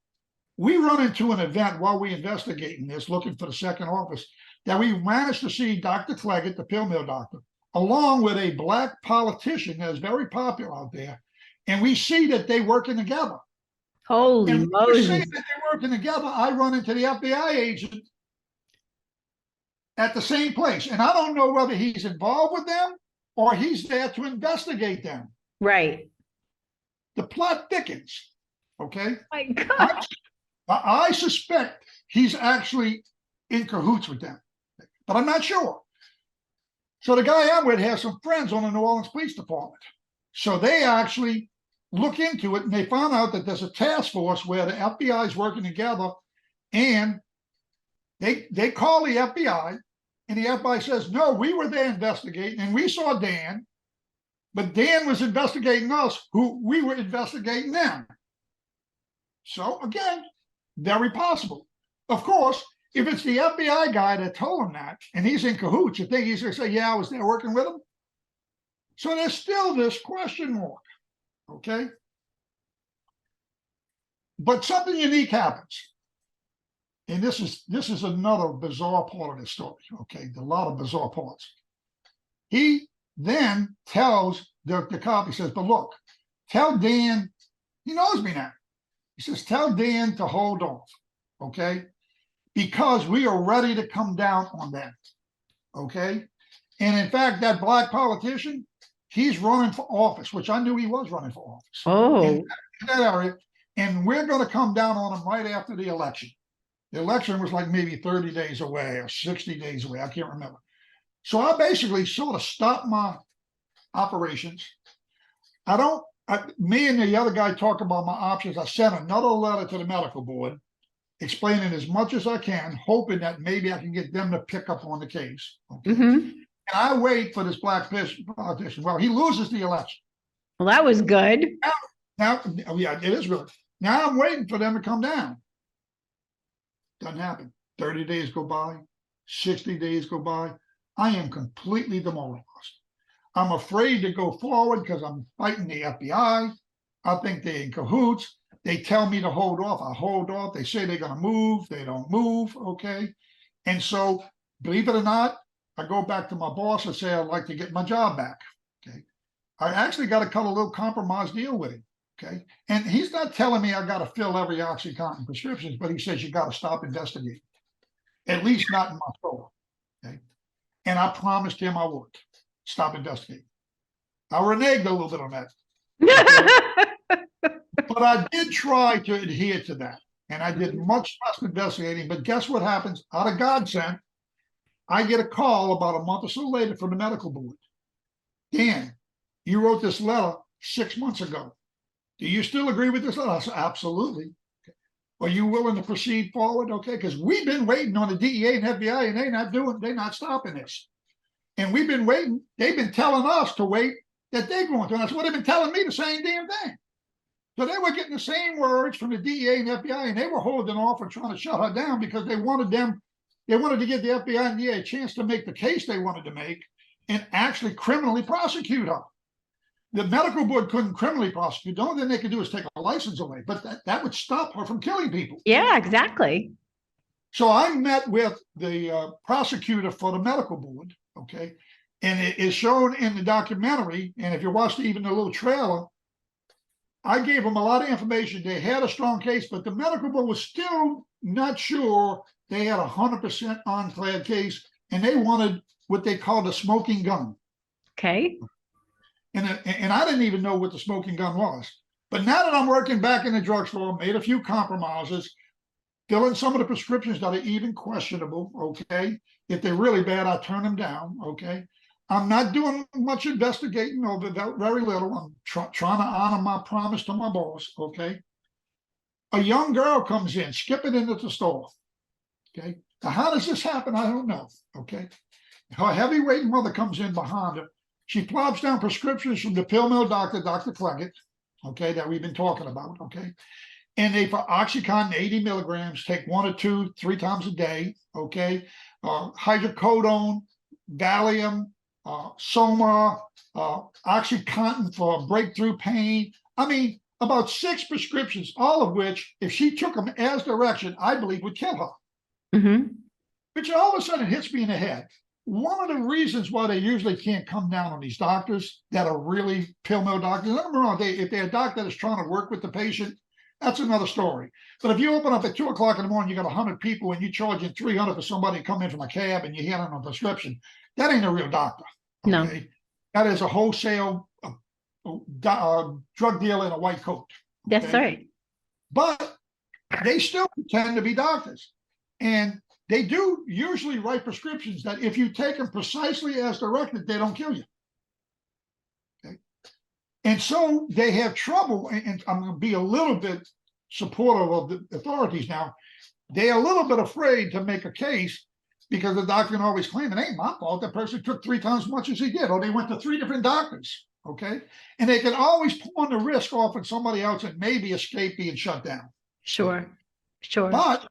[SPEAKER 2] we run into an event while we investigating this, looking for the second office, that we managed to see Dr. Cleggett, the pill mill doctor, along with a black politician that is very popular out there. And we see that they're working together.
[SPEAKER 1] Holy
[SPEAKER 2] and
[SPEAKER 1] Moses.
[SPEAKER 2] Seeing that they're working together, I run into the FBI agent at the same place. And I don't know whether he's involved with them or he's there to investigate them.
[SPEAKER 1] Right.
[SPEAKER 2] The plot thickens. Okay.
[SPEAKER 1] My God.
[SPEAKER 2] I suspect he's actually in cahoots with them, but I'm not sure. So the guy I'm with has some friends on the New Orleans Police Department. So they actually look into it, and they found out that there's a task force where the FBI is working together, and they call the FBI, and the FBI says, no, we were there investigating, and we saw Dan, but Dan was investigating us, who we were investigating them. So again, very possible. Of course, if it's the FBI guy that told him that, and he's in cahoots, you think he's going to say, yeah, I was there working with him? So there's still this question mark, okay? But something unique happens. And this is another bizarre part of this story, okay? A lot of bizarre parts. He then tells the cop, he says, but look, tell Dan, he knows me now. He says, tell Dan to hold off, okay? Because we are ready to come down on that, okay? And in fact, that black politician, he's running for office, which I knew he was running for office.
[SPEAKER 1] Oh.
[SPEAKER 2] In that area, and we're going to come down on him right after the election. The election was like maybe 30 days away or 60 days away. I can't remember. So I basically sort of stopped my operations. Me and the other guy talked about my options. I sent another letter to the medical board explaining as much as I can, hoping that maybe I can get them to pick up on the case. Okay? And I wait for this black politician. Well, he loses the election.
[SPEAKER 1] Well, that was good.
[SPEAKER 2] Now, yeah, it is good. Now I'm waiting for them to come down. Doesn't happen. 30 days go by, 60 days go by. I am completely demoralized. I'm afraid to go forward because I'm fighting the FBI. I think they're in cahoots. They tell me to hold off. I hold off. They say they're going to move. They don't move. Okay. And so, believe it or not, I go back to my boss and say, I'd like to get my job back. Okay. I actually got to cut a little compromise deal with him. Okay. And he's not telling me I got to fill every OxyContin prescriptions, but he says you got to stop investigating. At least not in my store. Okay. And I promised him I would stop investigating. I reneged a little bit on that. But I did try to adhere to that. And I did much less investigating. But guess what happens? Out of godsend, I get a call about a month or so later from the medical board. Dan, you wrote this letter 6 months ago. Do you still agree with this letter? I said, absolutely. Okay. Are you willing to proceed forward? Okay, because we've been waiting on the DEA and FBI, and they're not stopping this. And we've been waiting. They've been telling us to wait that they're going to. And that's what they've been telling me, the same damn thing. So they were getting the same words from the DEA and FBI, and they were holding off and trying to shut her down because they wanted to give the FBI and DEA a chance to make the case they wanted to make and actually criminally prosecute her. The medical board couldn't criminally prosecute. The only thing they could do is take a license away, but that would stop her from killing people.
[SPEAKER 1] Yeah, exactly.
[SPEAKER 2] So I met with the prosecutor for the medical board, okay? And it is shown in the documentary, and if you watch even the little trailer, I gave them a lot of information. They had a strong case, but the medical board was still not sure they had a 100% ironclad case, and they wanted what they called a smoking gun.
[SPEAKER 1] Okay.
[SPEAKER 2] And I didn't even know what the smoking gun was. But now that I'm working back in the drugstore, made a few compromises, filling some of the prescriptions that are even questionable, okay? If they're really bad, I turn them down, okay? I'm not doing much investigating, or very little. I'm trying to honor my promise to my boss, okay? A young girl comes in, skipping into the store, okay? Now, how does this happen? I don't know. Okay. Her heavyweight mother comes in behind her. She plops down prescriptions from the pill mill doctor, Dr. Cleggett, okay, that we've been talking about, okay? And they, for OxyContin 80 milligrams, take 1 or 2, 3 times a day, okay? Hydrocodone, Valium, Soma, OxyContin for breakthrough pain. I mean, about 6 prescriptions, all of which, if she took them as direction, I believe would kill her.
[SPEAKER 1] Mm-hmm.
[SPEAKER 2] Which all of a sudden hits me in the head. One of the reasons why they usually can't come down on these doctors that are really pill mill doctors, don't get me wrong, if they're a doctor that's trying to work with the patient, that's another story. But if you open up at 2 o'clock in the morning, you got 100 people and you charging 300 for somebody to come in from a cab and you hand them a prescription, that ain't a real doctor. Okay?
[SPEAKER 1] No.
[SPEAKER 2] That is a wholesale drug dealer in a white coat. Okay?
[SPEAKER 1] That's right.
[SPEAKER 2] But they still pretend to be doctors. And they do usually write prescriptions that if you take them precisely as directed, they don't kill you. Okay? And so they have trouble, and I'm going to be a little bit supportive of the authorities now. They're a little bit afraid to make a case because the doctor can always claim it ain't my fault. That person took 3 times as much as he did, or they went to 3 different doctors. Okay. And they can always pawn the risk off on somebody else and maybe escape being shut down.
[SPEAKER 1] Sure. Sure.
[SPEAKER 2] But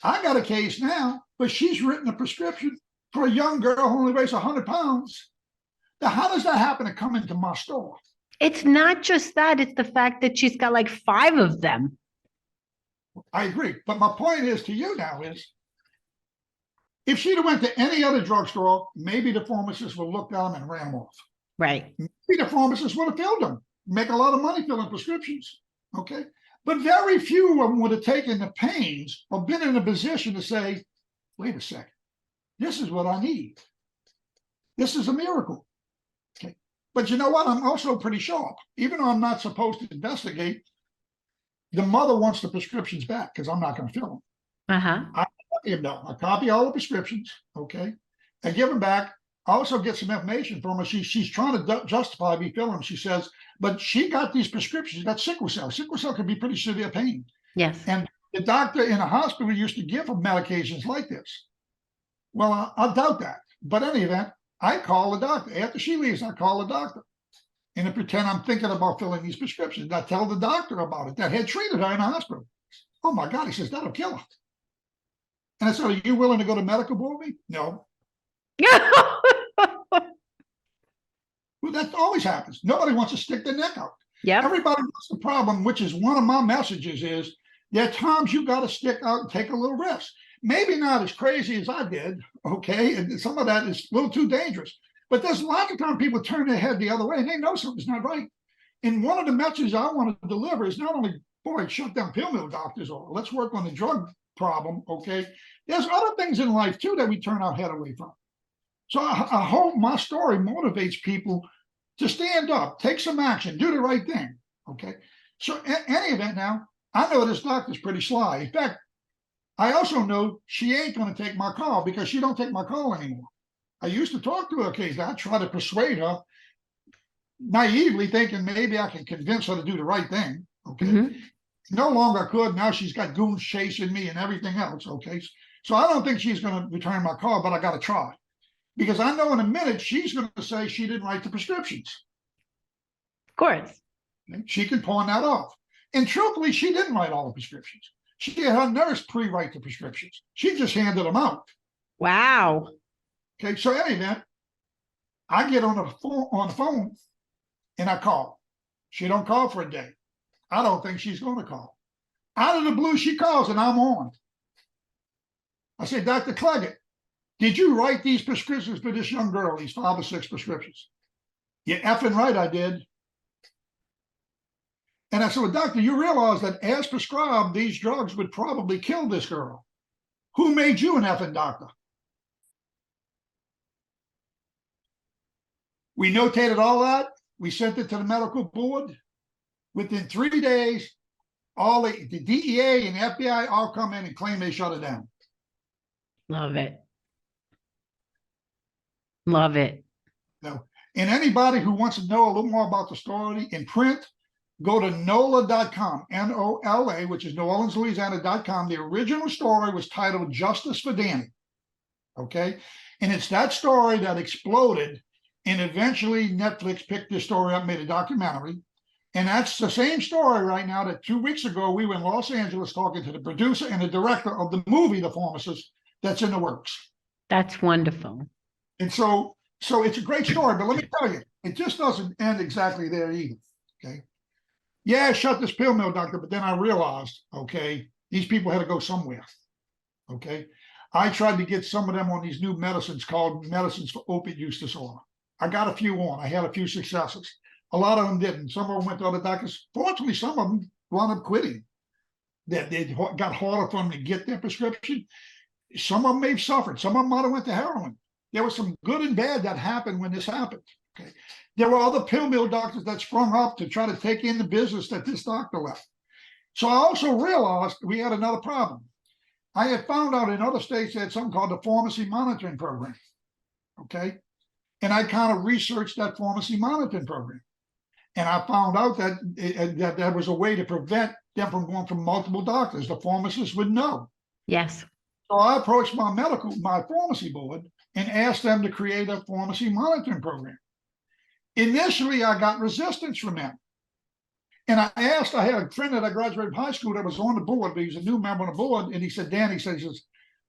[SPEAKER 2] I got a case now, but she's written a prescription for a young girl who only weighs 100 pounds. Now, how does that happen to come into my store?
[SPEAKER 1] It's not just that, it's the fact that she's got like 5 of them.
[SPEAKER 2] I agree. But my point is to you now is, if she'd have went to any other drugstore, maybe the pharmacist would look down and ran them off.
[SPEAKER 1] Right.
[SPEAKER 2] Maybe the pharmacist would have filled them, make a lot of money filling prescriptions. Okay. But very few of them would have taken the pains or been in a position to say, wait a second, this is what I need. This is a miracle. Okay. But you know what? I'm also pretty sharp. Even though I'm not supposed to investigate, the mother wants the prescriptions back because I'm not going to fill them.
[SPEAKER 1] Uh-huh.
[SPEAKER 2] I copy all the prescriptions. Okay. I give them back. I also get some information from her. She's trying to justify me filling them. She says, but she got these prescriptions. She got sickle cell. Sickle cell can be pretty severe pain.
[SPEAKER 1] Yes.
[SPEAKER 2] And the doctor in a hospital used to give them medications like this. Well, I doubt that. But in any event, I call the doctor. After she leaves, I call the doctor. And I pretend I'm thinking about filling these prescriptions. I tell the doctor about it that had treated her in the hospital. Oh my God, he says, that'll kill her. And I said, are you willing to go to medical board with me? No. Well, that always happens. Nobody wants to stick their neck out.
[SPEAKER 1] Yep.
[SPEAKER 2] Everybody wants the problem, which is one of my messages is there are times you got to stick out and take a little risk. Maybe not as crazy as I did, okay? And some of that is a little too dangerous. But there's a lot of times people turn their head the other way and they know something's not right. And one of the messages I want to deliver is not only, boy, shut down pill mill doctors, or let's work on the drug problem, okay? There's other things in life, too, that we turn our head away from. So I hope my story motivates people to stand up, take some action, do the right thing, okay? So in any event now, I know this doctor's pretty sly. In fact, I also know she ain't going to take my call because she don't take my call anymore. I used to talk to her occasionally. I try to persuade her, naively thinking maybe I can convince her to do the right thing, okay? Mm-hmm. No longer could. Now she's got goons chasing me and everything else, okay? So I don't think she's going to return my call, but I got to try. Because I know in a minute she's going to say she didn't write the prescriptions.
[SPEAKER 1] Of course.
[SPEAKER 2] She can pawn that off. And truthfully, she didn't write all the prescriptions. She had her nurse pre-write the prescriptions. She just handed them out.
[SPEAKER 1] Wow.
[SPEAKER 2] Okay, so in any event, I get on the phone and I call. She don't call for a day. I don't think she's going to call. Out of the blue, she calls and I'm on. I say, Dr. Cleggett, did you write these prescriptions for this young girl, these 5 or 6 prescriptions? You're effing right, I did. And I said, well, doctor, you realize that as prescribed, these drugs would probably kill this girl. Who made you an effing doctor? We notated all that. We sent it to the medical board. Within 3 days, all the DEA and FBI all come in and claim they shut it down.
[SPEAKER 1] Love it. Love it.
[SPEAKER 2] No. And anybody who wants to know a little more about the story in print, go to NOLA.com, NOLA, which is New Orleans, Louisiana.com. The original story was titled Justice for Danny. Okay. And it's that story that exploded. And eventually Netflix picked this story up, made a documentary. And that's the same story right now that 2 weeks ago we were in Los Angeles talking to the producer and the director of the movie, The Pharmacist, that's in the works.
[SPEAKER 1] That's wonderful.
[SPEAKER 2] And so it's a great story, but let me tell you, it just doesn't end exactly there either. Okay. Yeah, I shut this pill mill, doctor, but then I realized, okay, these people had to go somewhere. Okay. I tried to get some of them on these new medicines called medicines for opiate use disorder. I got a few on. I had a few successes. A lot of them didn't. Some of them went to other doctors. Fortunately, some of them wound up quitting. They got harder for them to get their prescription. Some of them may have suffered. Some of them might have went to heroin. There was some good and bad that happened when this happened. Okay. There were other pill mill doctors that sprung up to try to take in the business that this doctor left. So I also realized we had another problem. I had found out in other states they had something called the pharmacy monitoring program. Okay. And I kind of researched that pharmacy monitoring program. And I found out that that there was a way to prevent them from going from multiple doctors. The pharmacist would know.
[SPEAKER 1] Yes.
[SPEAKER 2] So I approached my pharmacy board and asked them to create a pharmacy monitoring program. Initially, I got resistance from them. And I had a friend that I graduated high school that was on the board, but he was a new member on the board. And he said, Dan, he says,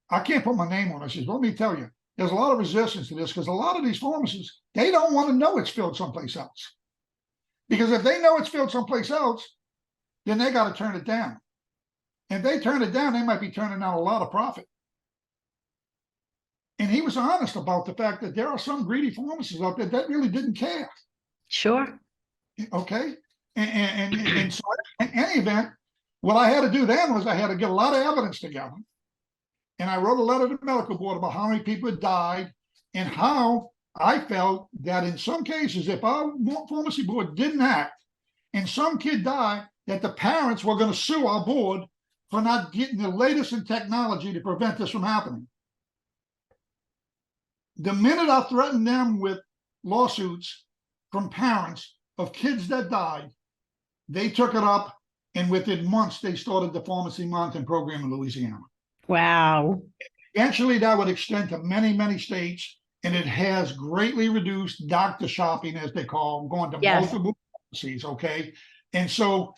[SPEAKER 2] I can't put my name on it. I says, let me tell you, there's a lot of resistance to this because a lot of these pharmacists, they don't want to know it's filled someplace else. Because if they know it's filled someplace else, then they got to turn it down. And if they turn it down, they might be turning down a lot of profit. And he was honest about the fact that there are some greedy pharmacists out there that really didn't care.
[SPEAKER 1] Sure.
[SPEAKER 2] Okay. And so in any event, what I had to do then was I had to get a lot of evidence together. And I wrote a letter to the medical board about how many people had died and how I felt that in some cases, if our pharmacy board didn't act and some kid died, that the parents were going to sue our board for not getting the latest in technology to prevent this from happening. The minute I threatened them with lawsuits from parents of kids that died, they took it up, and within months, they started the pharmacy monitoring program in Louisiana.
[SPEAKER 1] Wow.
[SPEAKER 2] Eventually, that would extend to many, many states, and it has greatly reduced doctor shopping, as they call them, going to multiple pharmacies, okay? And so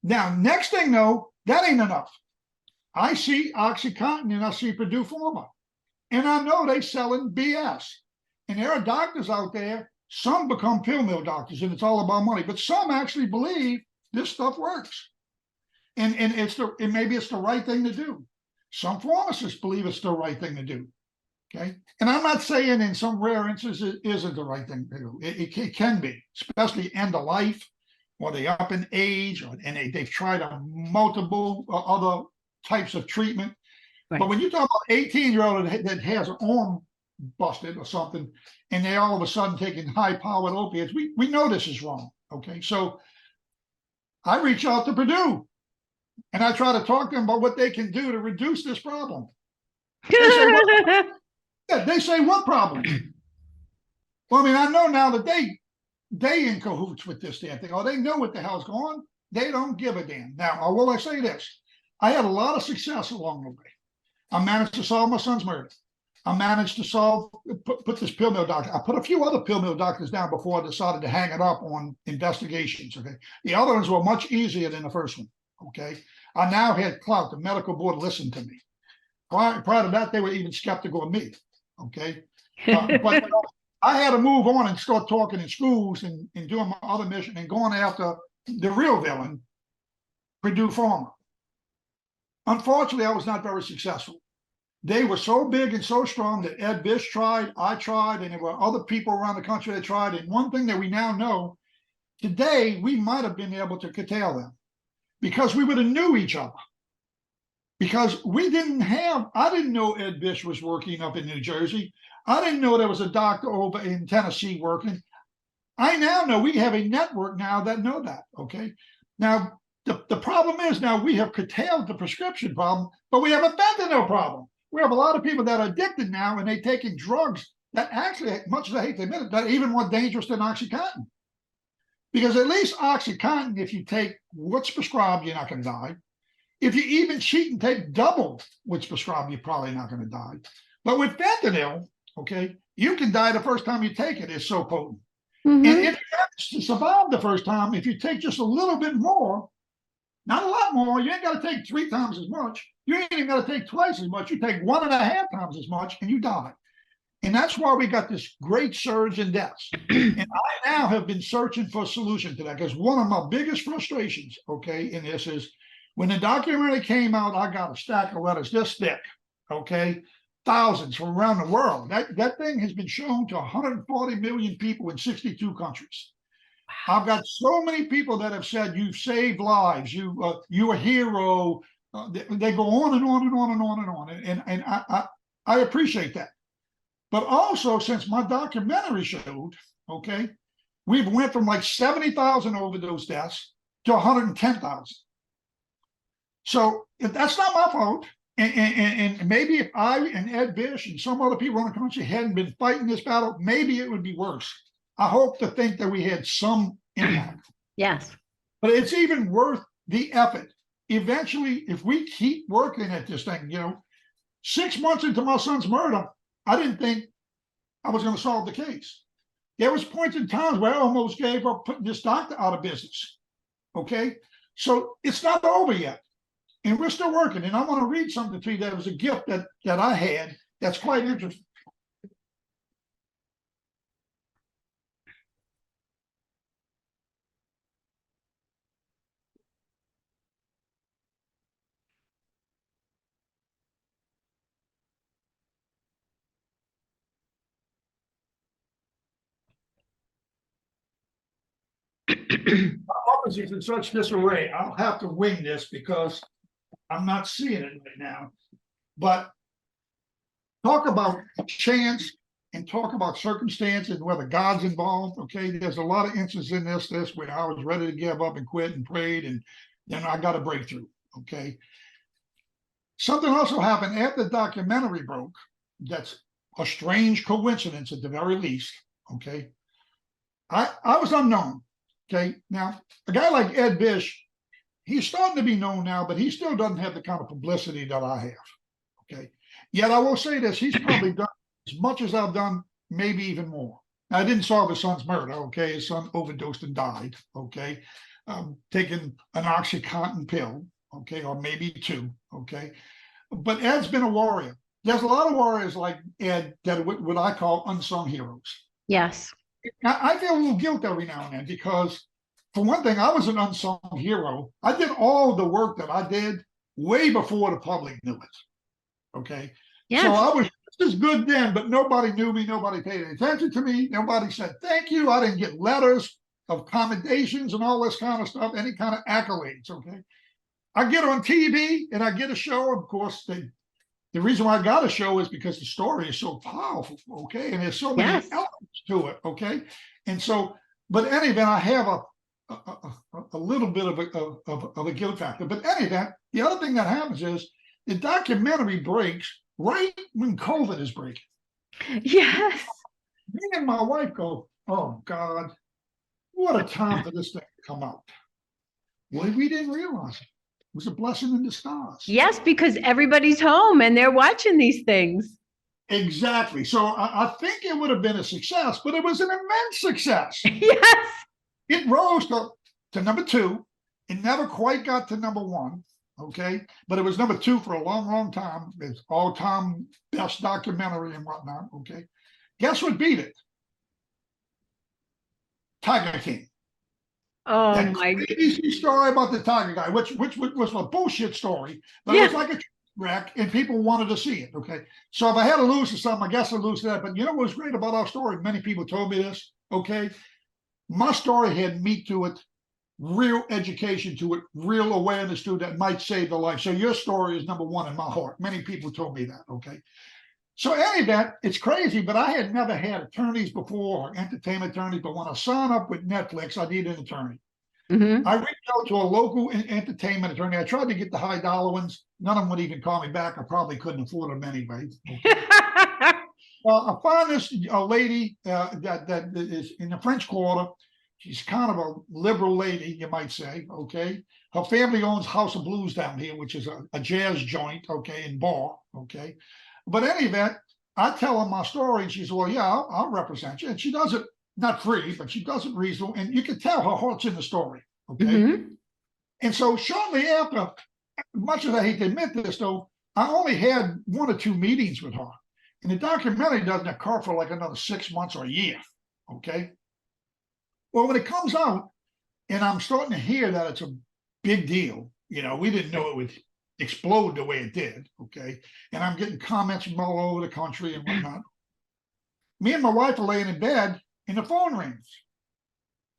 [SPEAKER 2] now, next thing, though, that ain't enough. I see OxyContin and I see Purdue Pharma, and I know they selling BS. And there are doctors out there, some become pill mill doctors, and it's all about money, but some actually believe this stuff works. And maybe it's the right thing to do. Some pharmacists believe it's the right thing to do. Okay. And I'm not saying in some rare instances it isn't the right thing to do. It can be, especially end of life, or they up in age, and they've tried multiple other types of treatment. Right. But when you talk about 18-year-old that has an arm busted or something, and they all of a sudden taking high-powered opiates, we know this is wrong. Okay. So I reach out to Purdue and I try to talk to them about what they can do to reduce this problem. They say, what problem? Well, I mean, I know now that they in cahoots with this damn thing. Oh, they know what the hell's going on. They don't give a damn. Now, will I say this? I had a lot of success along the way. I managed to solve my son's murder. I managed to put this pill mill doctor. I put a few other pill mill doctors down before I decided to hang it up on investigations. Okay. The other ones were much easier than the first one. Okay. I now had clout. The medical board listened to me. Prior to that, they were even skeptical of me. Okay. But I had to move on and start talking in schools and doing my other mission and going after the real villain, Purdue Pharma. Unfortunately, I was not very successful. They were so big and so strong that Ed Bish tried, I tried, and there were other people around the country that tried. And one thing that we now know, today we might have been able to curtail them because we would have knew each other. Because I didn't know Ed Bish was working up in New Jersey. I didn't know there was a doctor over in Tennessee working. I now know we have a network now that know that, okay? Now, the problem is now we have curtailed the prescription problem, but we have a fentanyl problem. We have a lot of people that are addicted now, and they're taking drugs that actually, much as I hate to admit it, that are even more dangerous than OxyContin. Because at least OxyContin, if you take what's prescribed, you're not going to die. If you even cheat and take double what's prescribed, you're probably not going to die. But with fentanyl, okay, you can die the first time you take it. It's so potent. And if you happen to survive the first time, if you take just a little bit more, not a lot more, you ain't got to take 3 times as much. You ain't even got to take twice as much. You take 1.5 times as much and you die. And that's why we got this great surge in deaths. And I now have been searching for a solution to that, because one of my biggest frustrations, okay, in this is when the documentary came out, I got a stack of letters this thick, okay, thousands from around the world. That thing has been shown to 140 million people in 62 countries. I've got so many people that have said, you've saved lives, you're a hero. They go on and on and on and on and on. And I appreciate that. But also, since my documentary showed, okay, we've went from like 70,000 overdose deaths to 110,000. So if that's not my fault, and maybe if I and Ed Bish and some other people in the country hadn't been fighting this battle, maybe it would be worse. I hope to think that we had some impact.
[SPEAKER 1] Yes.
[SPEAKER 2] But it's even worth the effort. Eventually, if we keep working at this thing, 6 months into my son's murder, I didn't think I was going to solve the case. There was points in times where I almost gave up putting this doctor out of business. Okay, so it's not over yet, and we're still working. And I want to read something to you that was a gift that I had that's quite interesting. My office is in such disarray. I'll have to wing this because I'm not seeing it right now. But talk about chance and talk about circumstance and whether God's involved. Okay, there's a lot of instances in this where I was ready to give up and quit and prayed, and then I got a breakthrough. Okay, something also happened after the documentary broke. That's a strange coincidence at the very least. Okay, I was unknown. Okay, now a guy like Ed Bish, he's starting to be known now, but he still doesn't have the kind of publicity that I have. Okay, yet I will say this: he's probably done as much as I've done, maybe even more. Now, I didn't solve his son's murder. Okay, his son overdosed and died. Okay, taking an OxyContin pill. Okay, or maybe 2. Okay, but Ed's been a warrior. There's a lot of warriors like Ed that are what I call unsung heroes.
[SPEAKER 1] Yes.
[SPEAKER 2] I feel a little guilt every now and then because, for one thing, I was an unsung hero. I did all the work that I did way before the public knew it. Okay. Yes. So I was just as good then, but nobody knew me. Nobody paid any attention to me. Nobody said thank you. I didn't get letters of commendations and all this kind of stuff, any kind of accolades. Okay. I get on TV and I get a show. Of course, the reason why I got a show is because the story is so powerful, okay? And there's so many elements to it, okay? And so, but any event, I have a little bit of a guilt factor. But any event, the other thing that happens is the documentary breaks right when COVID is breaking.
[SPEAKER 1] Yes.
[SPEAKER 2] Me and my wife go, oh God, what a time for this thing to come out. Well, we didn't realize it. It was a blessing in disguise.
[SPEAKER 1] Yes, because everybody's home and they're watching these things.
[SPEAKER 2] Exactly. So I think it would have been a success, but it was an immense success.
[SPEAKER 1] Yes.
[SPEAKER 2] It rose to number 2. It never quite got to number 1. Okay. But it was number 2 for a long, long time. It's all-time best documentary and whatnot. Okay. Guess what beat it? Tiger King.
[SPEAKER 1] Oh
[SPEAKER 2] that
[SPEAKER 1] my
[SPEAKER 2] crazy story about the tiger guy, which was a bullshit story, but it was like a wreck, and people wanted to see it. Okay, so if I had to lose to something, I guess I'd lose to that. But you know what was great about our story? Many people told me this. Okay, my story had meat to it, real education to it, real awareness to it that might save the life. So your story is number 1 in my heart. Many people told me that. Okay. So any event, it's crazy, but I had never had attorneys before or entertainment attorneys. But when I signed up with Netflix, I needed an attorney. Mm-hmm. I reached out to a local entertainment attorney. I tried to get the high dollar ones. None of them would even call me back. I probably couldn't afford them anyway. Okay. I found this lady that is in the French Quarter. She's kind of a liberal lady, you might say. Okay. Her family owns House of Blues down here, which is a jazz joint, okay, and bar. Okay. But in any event, I tell her my story, and she says, well, yeah, I'll represent you. And she does it not free, but she does it reasonable. And you can tell her heart's in the story. Okay.
[SPEAKER 1] Mm-hmm.
[SPEAKER 2] And so shortly after, much as I hate to admit this, though, I only had 1 or 2 meetings with her. And the documentary doesn't occur for like another 6 months or a year. Okay. Well, when it comes out, and I'm starting to hear that it's a big deal, we didn't know it would explode the way it did. Okay. And I'm getting comments from all over the country and whatnot. Me and my wife are laying in bed, and the phone rings.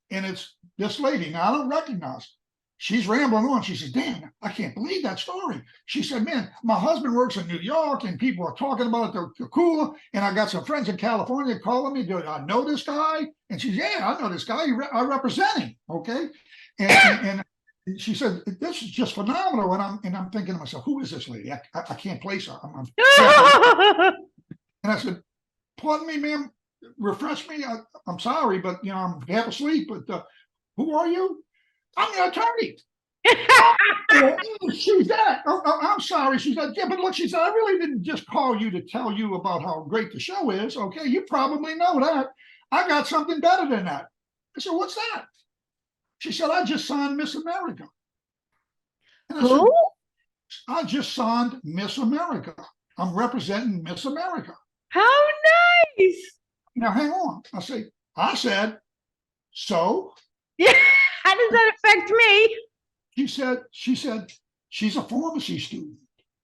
[SPEAKER 2] And it's this lady. Now, I don't recognize her. She's rambling on. She says, Dan, I can't believe that story. She said, man, my husband works in New York and people are talking about it. They're cool. And I got some friends in California calling me. Do I know this guy? And she's, yeah, I know this guy. I represent him. Okay. And she said, this is just phenomenal. And I'm thinking to myself, who is this lady? I can't place her. And I said, pardon me, ma'am, refresh me. I'm sorry, but I'm half asleep. But who are you? I'm the attorney. She's that. I'm sorry. She said, yeah, but look, she said, I really didn't just call you to tell you about how great the show is. Okay, you probably know that. I got something better than that. I said, what's that? She said, I just signed Miss America. And I said, I just signed Miss America. I'm representing Miss America.
[SPEAKER 1] How nice.
[SPEAKER 2] Now, hang on. I said, so?
[SPEAKER 1] Yeah. How does that affect me?
[SPEAKER 2] She said, she's a pharmacy student.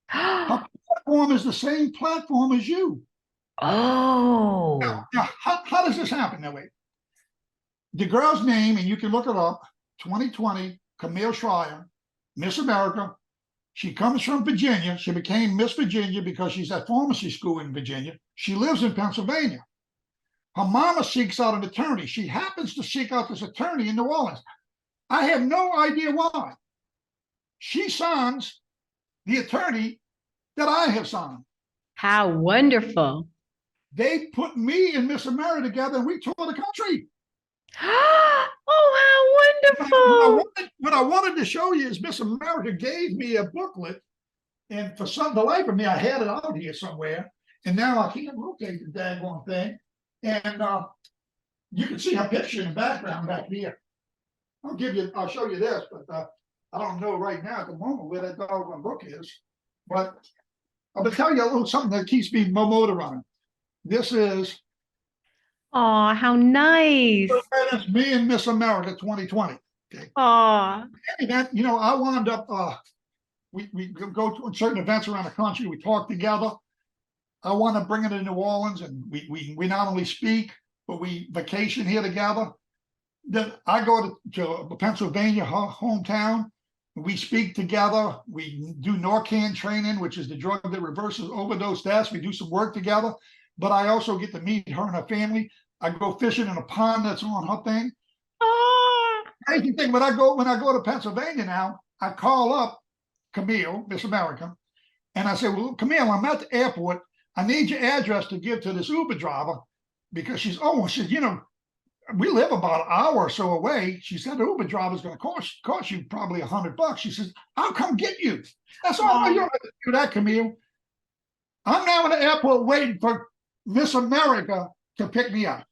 [SPEAKER 2] Her platform is the same platform as you.
[SPEAKER 1] Oh.
[SPEAKER 2] Now how does this happen? Now, wait. The girl's name, and you can look it up, 2020, Camille Schreier, Miss America. She comes from Virginia. She became Miss Virginia because she's at pharmacy school in Virginia. She lives in Pennsylvania. Her mama seeks out an attorney. She happens to seek out this attorney in New Orleans. I have no idea why. She signs the attorney that I have signed.
[SPEAKER 1] How wonderful.
[SPEAKER 2] They put me and Miss America together, and we toured the country.
[SPEAKER 1] Oh, how wonderful.
[SPEAKER 2] What I wanted to show you is Miss America gave me a booklet, and for the life of me, I had it out here somewhere, and now I can't locate the daggone thing. And you can see her picture in the background back here. I'll show you this, but I don't know right now at the moment where that doggone book is. But I'm gonna tell you a little something that keeps me motor running. This is
[SPEAKER 1] Oh, how nice.
[SPEAKER 2] that's me and Miss America 2020. Okay.
[SPEAKER 1] Oh.
[SPEAKER 2] And that, I wound up we go to certain events around the country, we talk together. I want to bring it to New Orleans, and we not only speak, but we vacation here together. Then I go to Pennsylvania, her hometown. We speak together. We do Narcan training, which is the drug that reverses overdose deaths. We do some work together. But I also get to meet her and her family. I go fishing in a pond that's on her thing.
[SPEAKER 1] Oh.
[SPEAKER 2] Crazy thing, when I go to Pennsylvania now, I call up Camille, Miss America, and I say, well, Camille, I'm at the airport. I need your address to give to this Uber driver, because she's we live about an hour or so away. She said the Uber driver is going to cost you probably $100. She says, I'll come get you. That's all. You don't have to do that, Camille. I'm now at the airport waiting for Miss America to pick me up.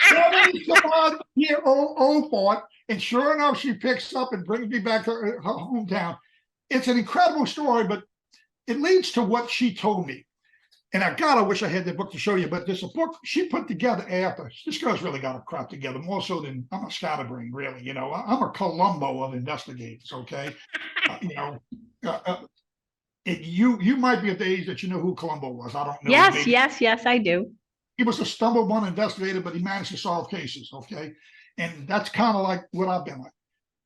[SPEAKER 2] 70-some-odd-year-old fought, and sure enough, she picks up and brings me back to her hometown. It's an incredible story, but it leads to what she told me. And I wish I had the book to show you, but there's a book she put together after. This girl's really got her crap together, more so than I'm a scatterbrain, really. I'm a Columbo of investigators, okay? You might be at the age that you know who Columbo was. I don't know.
[SPEAKER 1] Yes, I do.
[SPEAKER 2] He was a stumble-bun investigator, but he managed to solve cases, okay? And that's kind of like what I've been like.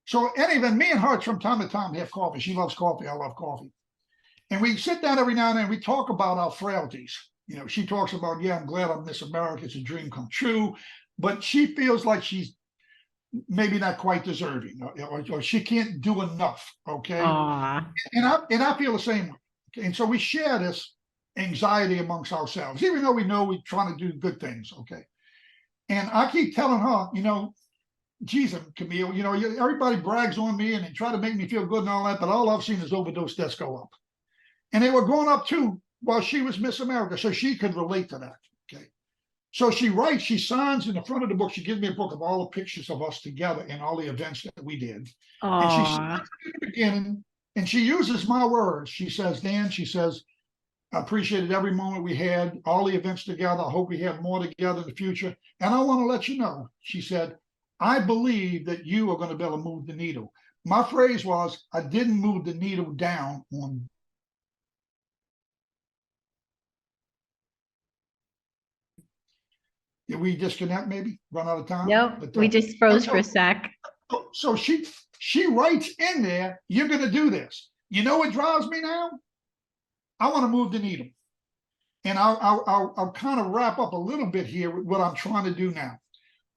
[SPEAKER 2] So anyway, me and her from time to time have coffee. She loves coffee. I love coffee. And we sit down every now and then. We talk about our frailties. She talks about, yeah, I'm glad I'm Miss America. It's a dream come true. But she feels like she's maybe not quite deserving, or she can't do enough. Okay.
[SPEAKER 1] Aww.
[SPEAKER 2] And I feel the same way. Okay? And so we share this anxiety amongst ourselves, even though we know we're trying to do good things. Okay. And I keep telling her, geez, Camille, everybody brags on me and they try to make me feel good and all that, but all I've seen is overdose deaths go up. And they were going up too while she was Miss America, so she could relate to that. Okay. So she signs in the front of the book. She gives me a book of all the pictures of us together and all the events that we did. And she signs
[SPEAKER 1] Oh,
[SPEAKER 2] at the beginning, and she uses my words. She says, Dan, she says, I appreciated every moment we had, all the events together. I hope we have more together in the future. And I want to let you know, she said, I believe that you are going to be able to move the needle. My phrase was, I didn't move the needle down on. Did we disconnect maybe? Run out of time?
[SPEAKER 1] no,
[SPEAKER 2] But
[SPEAKER 1] we just froze for a
[SPEAKER 2] so,
[SPEAKER 1] sec.
[SPEAKER 2] so she writes in there, you're going to do this. You know what drives me now? I want to move the needle. And I'll kind of wrap up a little bit here with what I'm trying to do now.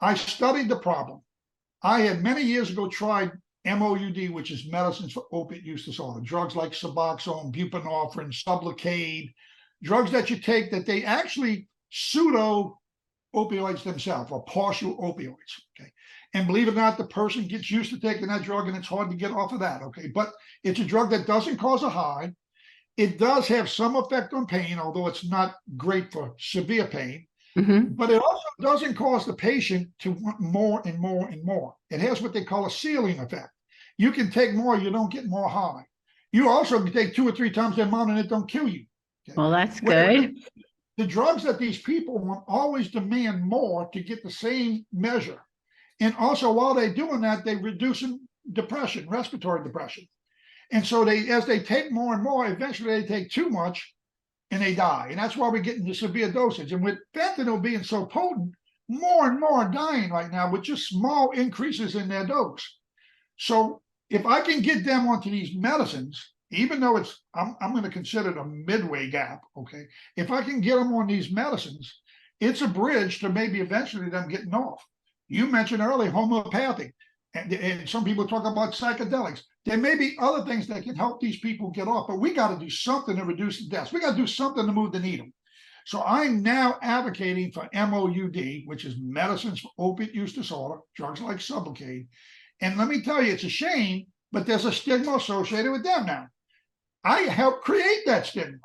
[SPEAKER 2] I studied the problem. I had many years ago tried MOUD, which is medicines for opiate use disorder, drugs like Suboxone, buprenorphine, Sublocade, drugs that you take that they actually pseudo opioids themselves or partial opioids. Okay. And believe it or not, the person gets used to taking that drug and it's hard to get off of that. Okay. But it's a drug that doesn't cause a high. It does have some effect on pain, although it's not great for severe pain.
[SPEAKER 1] Mm-hmm.
[SPEAKER 2] But it also doesn't cause the patient to want more and more and more. It has what they call a ceiling effect. You can take more, you don't get more high. You also can take 2 or 3 times the amount and it don't kill you. Okay?
[SPEAKER 1] Well, that's good.
[SPEAKER 2] The drugs that these people want always demand more to get the same measure. And also, while they're doing that, they reduce depression, respiratory depression. And so as they take more and more, eventually they take too much and they die. And that's why we get into severe dosage. And with fentanyl being so potent, more and more are dying right now with just small increases in their dose. So if I can get them onto these medicines, even though I'm going to consider it a midway gap, okay? If I can get them on these medicines, it's a bridge to maybe eventually them getting off. You mentioned earlier homeopathic, and some people talk about psychedelics. There may be other things that can help these people get off, but we got to do something to reduce the deaths. We got to do something to move the needle. So I'm now advocating for MOUD, which is medicines for opiate use disorder, drugs like Sublocade. And let me tell you, it's a shame, but there's a stigma associated with them now. I helped create that stigma.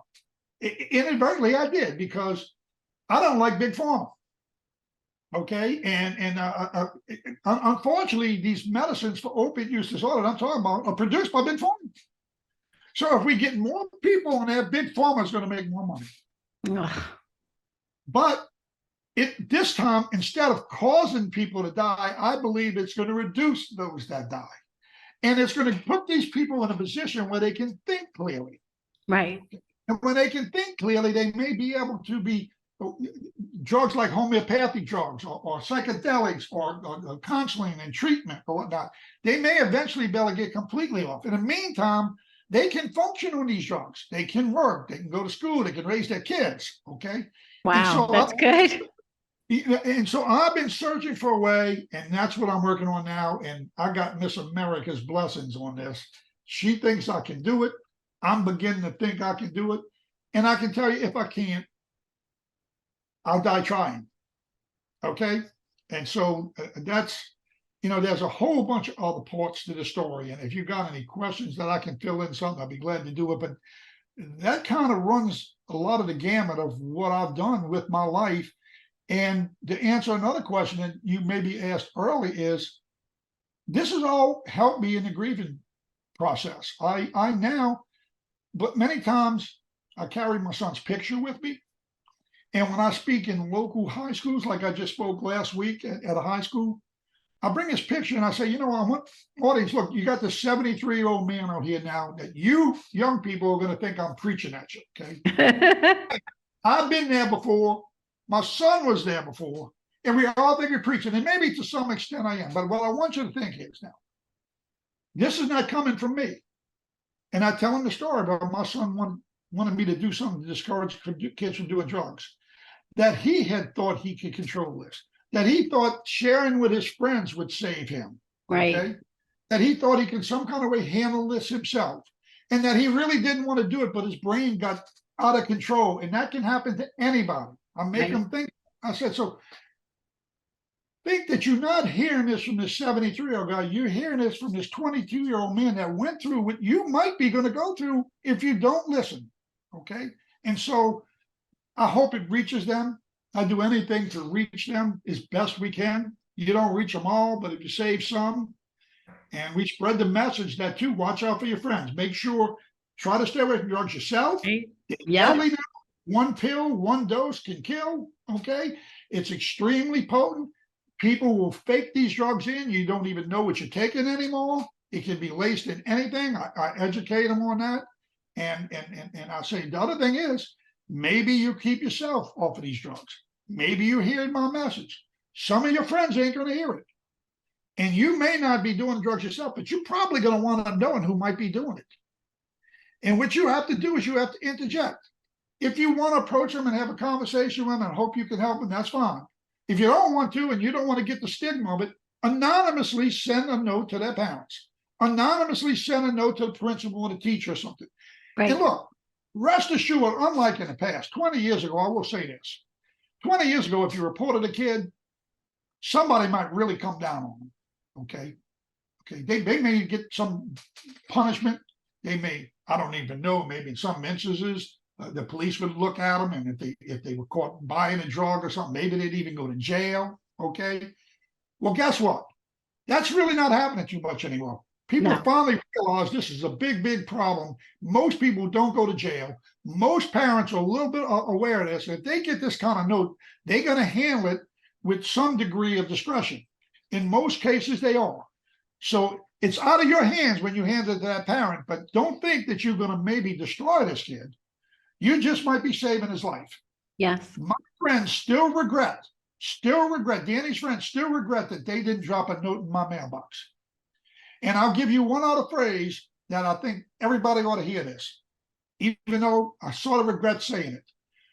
[SPEAKER 2] Inadvertently, I did, because I don't like big pharma. Okay, and unfortunately, these medicines for opiate use disorder I'm talking about are produced by big pharma. So if we get more people on there, big pharma is going to make more money.
[SPEAKER 1] Ugh.
[SPEAKER 2] But this time, instead of causing people to die, I believe it's going to reduce those that die. And it's going to put these people in a position where they can think clearly.
[SPEAKER 1] Right.
[SPEAKER 2] And when they can think clearly, they may be able to be drugs like homeopathic drugs or psychedelics or counseling and treatment or whatnot. They may eventually be able to get completely off. In the meantime, they can function on these drugs. They can work. They can go to school. They can raise their kids. Okay.
[SPEAKER 1] Wow, that's good.
[SPEAKER 2] And so I've been searching for a way, and that's what I'm working on now. And I got Miss America's blessings on this. She thinks I can do it. I'm beginning to think I can do it. And I can tell you, if I can't, I'll die trying. Okay. And so that's, there's a whole bunch of other parts to the story. And if you've got any questions that I can fill in something, I'll be glad to do it. But that kind of runs a lot of the gamut of what I've done with my life. And to answer another question that you maybe asked early is, this has all helped me in the grieving process. I now, but many times I carry my son's picture with me. And when I speak in local high schools, like I just spoke last week at a high school, I bring his picture and I say, I want audience, look, you got this 73-year-old man out here now that you young people are going to think I'm preaching at you. Okay. I've been there before. My son was there before, and we all think we're preaching. And maybe to some extent I am. But what I want you to think is now, this is not coming from me. And I tell him the story about my son wanted me to do something to discourage kids from doing drugs. That he had thought he could control this. That he thought sharing with his friends would save him.
[SPEAKER 1] Right.
[SPEAKER 2] Okay? That he thought he could some kind of way handle this himself. And that he really didn't want to do it, but his brain got out of control. And that can happen to anybody. I make them think. I said, so think that you're not hearing this from this 73-year-old guy. You're hearing this from this 22-year-old man that went through what you might be going to go through if you don't listen. Okay. And so I hope it reaches them. I do anything to reach them as best we can. You don't reach them all, but if you save some, and we spread the message that too, watch out for your friends. Make sure, try to stay away from drugs yourself.
[SPEAKER 1] Yeah.
[SPEAKER 2] One pill, one dose can kill. Okay. It's extremely potent. People will fake these drugs in. You don't even know what you're taking anymore. It can be laced in anything. I educate them on that. And I say the other thing is, maybe you keep yourself off of these drugs. Maybe you're hearing my message. Some of your friends ain't going to hear it. And you may not be doing drugs yourself, but you're probably going to want to know who might be doing it. And what you have to do is you have to interject. If you want to approach them and have a conversation with them and hope you can help them, that's fine. If you don't want to and you don't want to get the stigma of it, anonymously send a note to their parents. Anonymously send a note to the principal or the teacher or something.
[SPEAKER 1] Right.
[SPEAKER 2] And look, rest assured, unlike in the past, 20 years ago, I will say this. 20 years ago, if you reported a kid, somebody might really come down on them. Okay. They may get some punishment. They may, I don't even know, maybe in some instances, the police would look at them, and if they were caught buying a drug or something, maybe they'd even go to jail. Okay. Well, guess what? That's really not happening too much anymore. People finally realize this is a big, big problem. Most people don't go to jail. Most parents are a little bit aware of this. If they get this kind of note, they're going to handle it with some degree of discretion. In most cases, they are. So it's out of your hands when you hand it to that parent, but don't think that you're going to maybe destroy this kid. You just might be saving his life.
[SPEAKER 1] Yes.
[SPEAKER 2] My friends still regret, Danny's friends still regret that they didn't drop a note in my mailbox. And I'll give you one other phrase that I think everybody ought to hear this, even though I sort of regret saying it.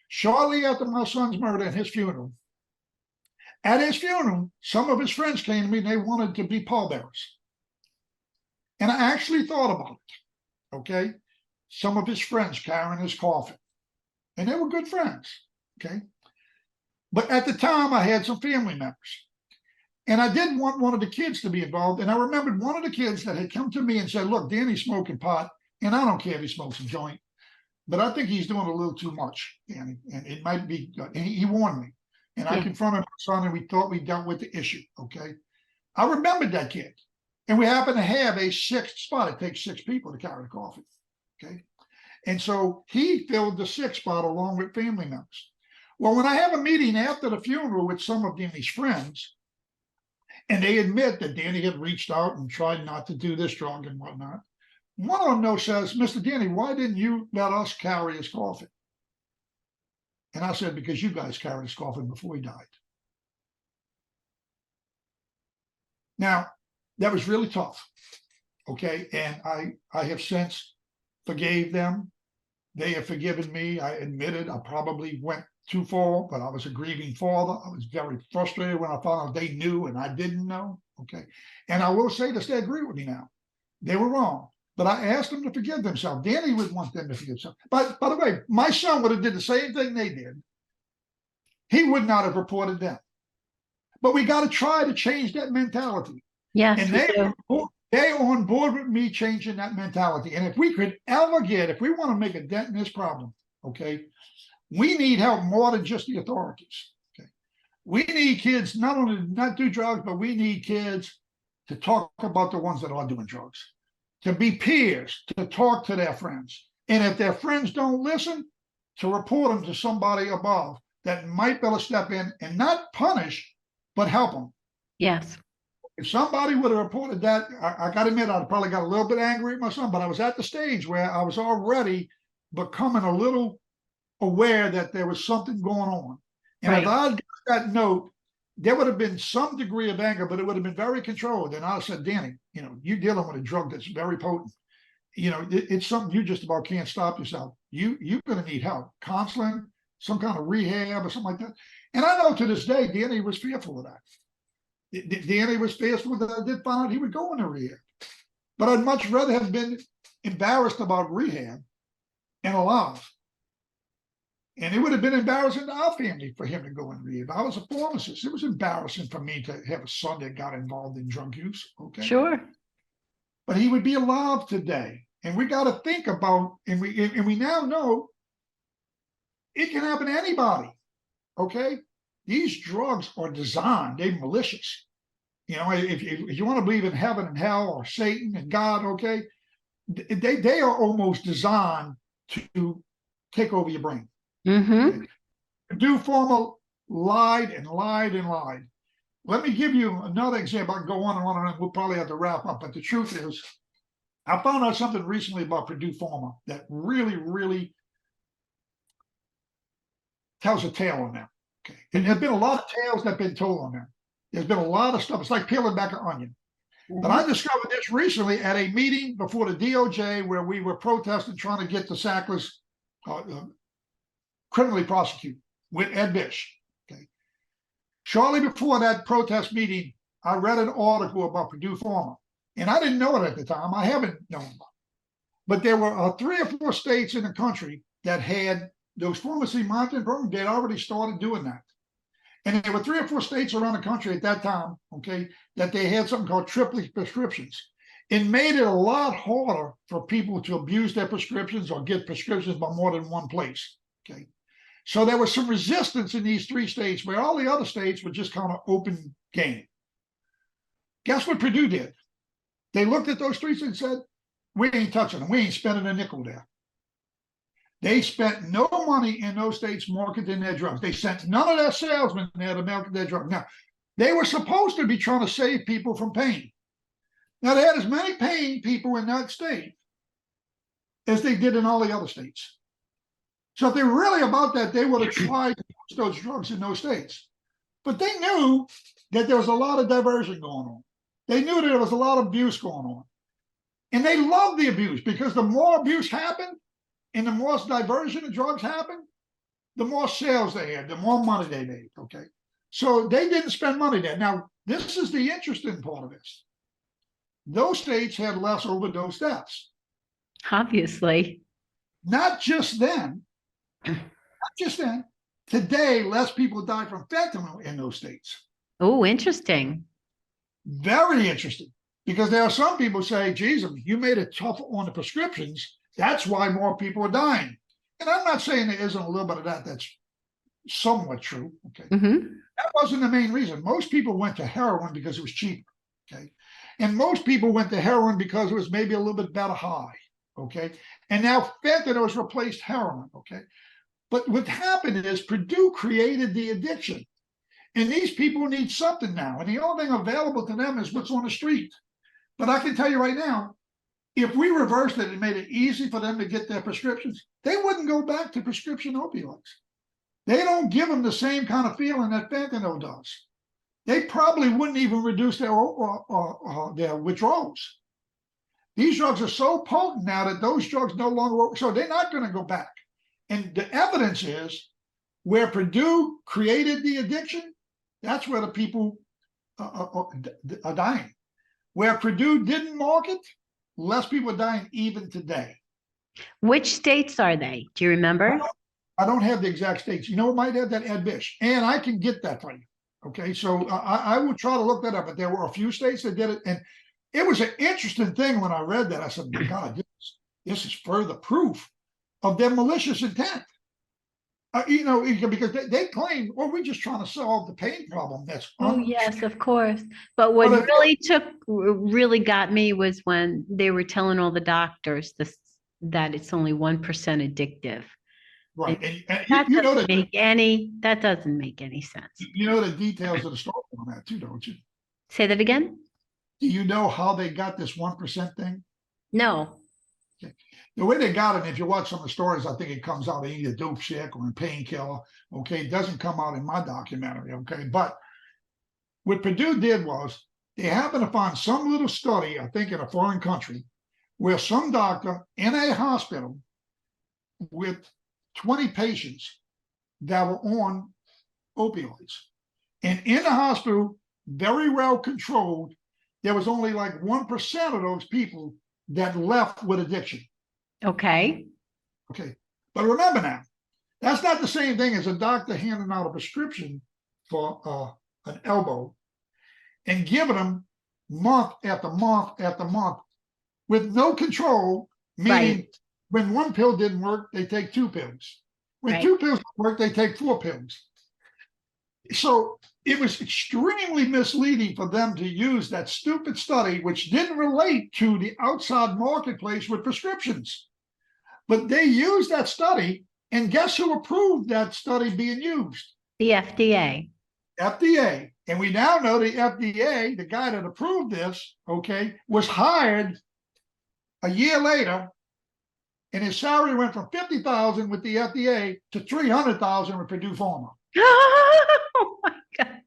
[SPEAKER 2] Shortly after my son's murder and his funeral, at his funeral, some of his friends came to me and they wanted to be pallbearers. And I actually thought about it. Okay. Some of his friends carrying his coffin. And they were good friends. Okay. But at the time, I had some family members. And I didn't want one of the kids to be involved. And I remembered one of the kids that had come to me and said, look, Danny's smoking pot. And I don't care if he smokes a joint, but I think he's doing a little too much, Danny. And it might be, and he warned me. And I confronted my son and we thought we dealt with the issue. Okay. I remembered that kid. And we happen to have a sixth spot. It takes 6 people to carry the coffin. Okay. And so he filled the 6th spot along with family members. Well, when I have a meeting after the funeral with some of Danny's friends, and they admit that Danny had reached out and tried not to do this drug and whatnot, one of them says, Mr. Danny, why didn't you let us carry his coffin? And I said, because you guys carried his coffin before he died. Now, that was really tough. Okay. And I have since forgave them. They have forgiven me. I admitted I probably went too far, but I was a grieving father. I was very frustrated when I found out they knew and I didn't know. Okay. And I will say this, they agree with me now. They were wrong. But I asked them to forgive themselves. Danny would want them to forgive themselves. But by the way, my son would have did the same thing they did. He would not have reported them. But we got to try to change that mentality.
[SPEAKER 1] Yes.
[SPEAKER 2] And they are on board with me changing that mentality. And if we could ever if we want to make a dent in this problem, okay, we need help more than just the authorities. Okay. We need kids not only to not do drugs, but we need kids to talk about the ones that are doing drugs, to be peers, to talk to their friends. And if their friends don't listen, to report them to somebody above that might be able to step in and not punish, but help them.
[SPEAKER 1] Yes.
[SPEAKER 2] If somebody would have reported that, I got to admit, I'd probably got a little bit angry at my son, but I was at the stage where I was already becoming a little aware that there was something going on. And if I got that note, there would have been some degree of anger, but it would have been very controlled. And I said, Danny, you're dealing with a drug that's very potent. It's something you just about can't stop yourself. You're going to need help, counseling, some kind of rehab or something like that. And I know to this day, Danny was fearful of that. Danny was fearful that I did find out he would go into rehab. But I'd much rather have been embarrassed about rehab and alive And it would have been embarrassing to our family for him to go and grieve. I was a pharmacist. It was embarrassing for me to have a son that got involved in drug use. Okay.
[SPEAKER 1] Sure.
[SPEAKER 2] But he would be alive today. And we got to think about, and we now know it can happen to anybody. Okay. These drugs are designed, they're malicious. You know, if you want to believe in heaven and hell or Satan and God, okay, they are almost designed to take over your brain.
[SPEAKER 1] Mm-hmm.
[SPEAKER 2] Purdue Pharma lied and lied and lied. Let me give you another example. I can go on and on and on. We'll probably have to wrap up. But the truth is, I found out something recently about Purdue Pharma that really, really tells a tale on them. Okay. And there's been a lot of tales that have been told on them. There's been a lot of stuff. It's like peeling back an onion. But I discovered this recently at a meeting before the DOJ where we were protesting, trying to get the Sacklers criminally prosecuted with Ed Bish. Okay. Shortly before that protest meeting, I read an article about Purdue Pharma, and I didn't know it at the time. I haven't known about it. But there were 3 or 4 states in the country that had those pharmacy monitoring programs. They had already started doing that. And there were 3 or 4 states around the country at that time, okay, that they had something called triplet prescriptions. It made it a lot harder for people to abuse their prescriptions or get prescriptions by more than one place. Okay. So there was some resistance in these 3 states where all the other states were just kind of open game. Guess what Purdue did? They looked at those 3 states and said, we ain't touching them. We ain't spending a nickel there. They spent no money in those states marketing their drugs. They sent none of their salesmen there to market their drugs. Now, they were supposed to be trying to save people from pain. Now, they had as many pain people in that state as they did in all the other states. So if they were really about that, they would have tried to push those drugs in those states. But they knew that there was a lot of diversion going on. They knew that there was a lot of abuse going on. And they loved the abuse because the more abuse happened, and the more diversion of drugs happened, the more sales they had, the more money they made, okay? So they didn't spend money there. Now, this is the interesting part of this. Those states had less overdose deaths.
[SPEAKER 1] Obviously.
[SPEAKER 2] Not just then. Today, less people die from fentanyl in those states.
[SPEAKER 1] Oh, interesting.
[SPEAKER 2] Very interesting. Because there are some people say, Jesus, you made it tough on the prescriptions. That's why more people are dying. And I'm not saying there isn't a little bit of that that's somewhat true. Okay.
[SPEAKER 1] Mm-hmm.
[SPEAKER 2] That wasn't the main reason. Most people went to heroin because it was cheaper. Okay. And most people went to heroin because it was maybe a little bit better high. Okay. And now fentanyl has replaced heroin. Okay. But what happened is Purdue created the addiction. And these people need something now. And the only thing available to them is what's on the street. But I can tell you right now, if we reversed it and made it easy for them to get their prescriptions, they wouldn't go back to prescription opioids. They don't give them the same kind of feeling that fentanyl does. They probably wouldn't even reduce their withdrawals. These drugs are so potent now that those drugs no longer work, so they're not going to go back. And the evidence is where Purdue created the addiction, that's where the people are dying. Where Purdue didn't market, less people are dying even today.
[SPEAKER 1] Which states are they? Do you remember?
[SPEAKER 2] I don't have the exact states. You know, it might have that Ed Bish, and I can get that for you. Okay, so I will try to look that up. But there were a few states that did it, and it was an interesting thing when I read that. I said, "My God, this is further proof of their malicious intent." You know, because they claim, "Well, we're just trying to solve the pain problem." That's
[SPEAKER 1] yes, of course. But what really got me was when they were telling all the doctors that it's only 1% addictive.
[SPEAKER 2] Right. And
[SPEAKER 1] that doesn't make any sense.
[SPEAKER 2] You know the details of the story on that too, don't you?
[SPEAKER 1] Say that again?
[SPEAKER 2] Do you know how they got this 1% thing?
[SPEAKER 1] No.
[SPEAKER 2] Okay. The way they got it, if you watch some of the stories, I think it comes out in either Dopesick or in Painkiller. Okay. It doesn't come out in my documentary. Okay. But what Purdue did was they happened to find some little study, I think in a foreign country, where some doctor in a hospital with 20 patients that were on opioids. And in the hospital, very well controlled, there was only like 1% of those people that left with addiction.
[SPEAKER 1] Okay.
[SPEAKER 2] Okay. But remember now, That's not the same thing as a doctor handing out a prescription for an elbow and giving them month after month after month with no control, meaning
[SPEAKER 1] Right.
[SPEAKER 2] when one pill didn't work, they take 2 pills. When
[SPEAKER 1] Right.
[SPEAKER 2] 2 pills didn't work, they take 4 pills. So it was extremely misleading for them to use that stupid study, which didn't relate to the outside marketplace with prescriptions. But they used that study, and guess who approved that study being used?
[SPEAKER 1] The FDA.
[SPEAKER 2] FDA. And we now know the FDA, the guy that approved this, okay, was hired a year later, and his salary went from $50,000 with the FDA to $300,000 with Purdue Pharma.
[SPEAKER 1] Oh my God.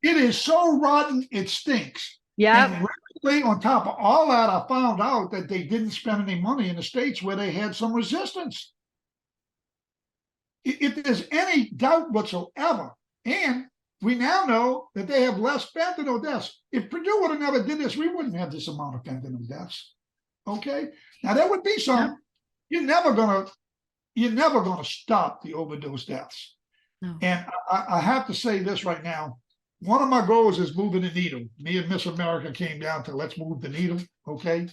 [SPEAKER 2] It is so rotten, it stinks.
[SPEAKER 1] Yeah.
[SPEAKER 2] And really, on top of all that, I found out that they didn't spend any money in the states where they had some resistance. If there's any doubt whatsoever, and we now know that they have less fentanyl deaths. If Purdue would have never did this, we wouldn't have this amount of fentanyl deaths. Okay, now there would be some. You're never gonna stop the overdose deaths.
[SPEAKER 1] No.
[SPEAKER 2] And I have to say this right now. One of my goals is moving the needle. Me and Miss America came down to let's move the needle. Okay.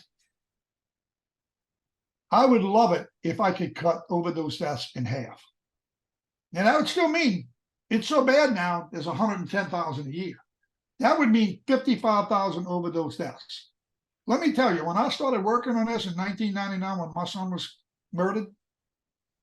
[SPEAKER 2] I would love it if I could cut overdose deaths in half. And that would still mean it's so bad now, there's 110,000 a year. That would mean 55,000 overdose deaths. Let me tell you, when I started working on this in 1999, when my son was murdered,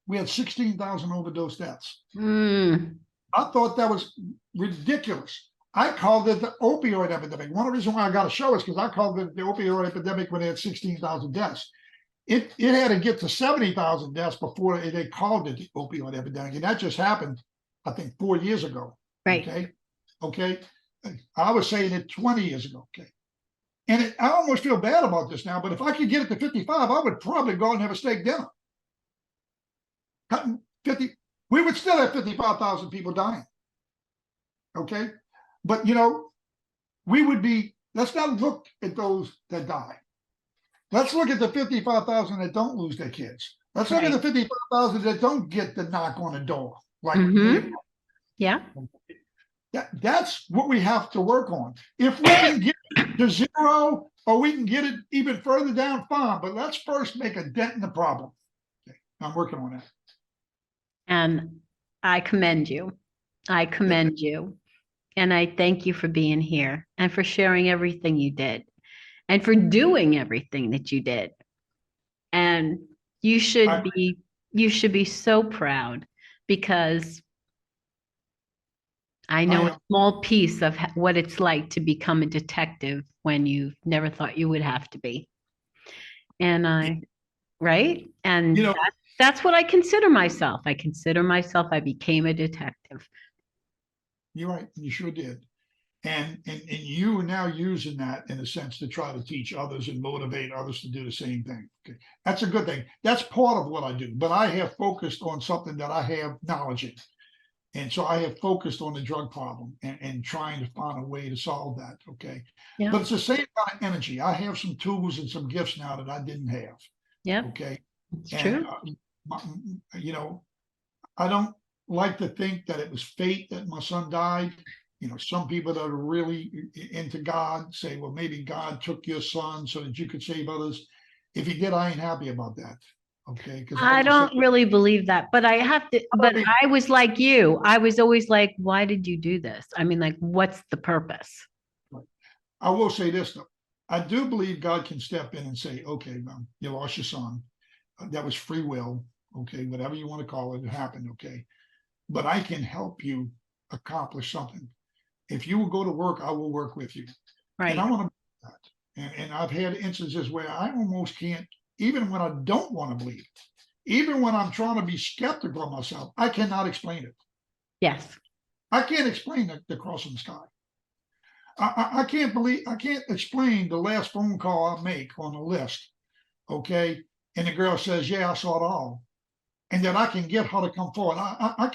[SPEAKER 2] we had 16,000 overdose deaths. I thought that was ridiculous. I called it the opioid epidemic. One of the reasons why I got a show is because I called it the opioid epidemic when they had 16,000 deaths. It had to get to 70,000 deaths before they called it the opioid epidemic. And that just happened, I think, 4 years ago.
[SPEAKER 1] Right.
[SPEAKER 2] Okay. I was saying it 20 years ago. Okay. And I almost feel bad about this now, but if I could get it to 55, I would probably go and have a steak dinner. Cutting 50, we would still have 55,000 people dying. Okay. But, we would be, let's not look at those that die. Let's look at the 55,000 that don't lose their kids. Let's look at the 55,000 that don't get the knock on the door. Like
[SPEAKER 1] yeah.
[SPEAKER 2] That's what we have to work on. If we can get it to 0 or we can get it even further down, fine. But let's first make a dent in the problem. Okay. I'm working on that.
[SPEAKER 1] And I commend you. I commend you. And I thank you for being here and for sharing everything you did and for doing everything that you did. And you should be so proud, because I know a small piece of what it's like to become a detective when you never thought you would have to be. And right? And that's what I consider myself. I became a detective.
[SPEAKER 2] You're right. You sure did. And you are now using that in a sense to try to teach others and motivate others to do the same thing. Okay. That's a good thing. That's part of what I do. But I have focused on something that I have knowledge in. And so I have focused on the drug problem and trying to find a way to solve that. Okay.
[SPEAKER 1] Yeah.
[SPEAKER 2] But it's the same kind of energy. I have some tools and some gifts now that I didn't have.
[SPEAKER 1] Yeah.
[SPEAKER 2] Okay.
[SPEAKER 1] It's true.
[SPEAKER 2] I don't like to think that it was fate that my son died. Some people that are really into God say, well, maybe God took your son so that you could save others. If he did, I ain't happy about that. Okay. Because
[SPEAKER 1] I don't really believe that, but I was like you. I was always like, why did you do this? I mean, like, what's the purpose?
[SPEAKER 2] I will say this, though. I do believe God can step in and say, okay, well, you lost your son. That was free will. Okay. Whatever you want to call it, it happened. Okay. But I can help you accomplish something. If you will go to work, I will work with you.
[SPEAKER 1] Right.
[SPEAKER 2] And I want to do that. And I've had instances where I almost can't, even when I don't want to believe it, even when I'm trying to be skeptical of myself, I cannot explain it.
[SPEAKER 1] Yes.
[SPEAKER 2] I can't explain the cross in the sky. I can't explain the last phone call I make on the list. Okay. And the girl says, yeah, I saw it all. And that I can get her to come forward. I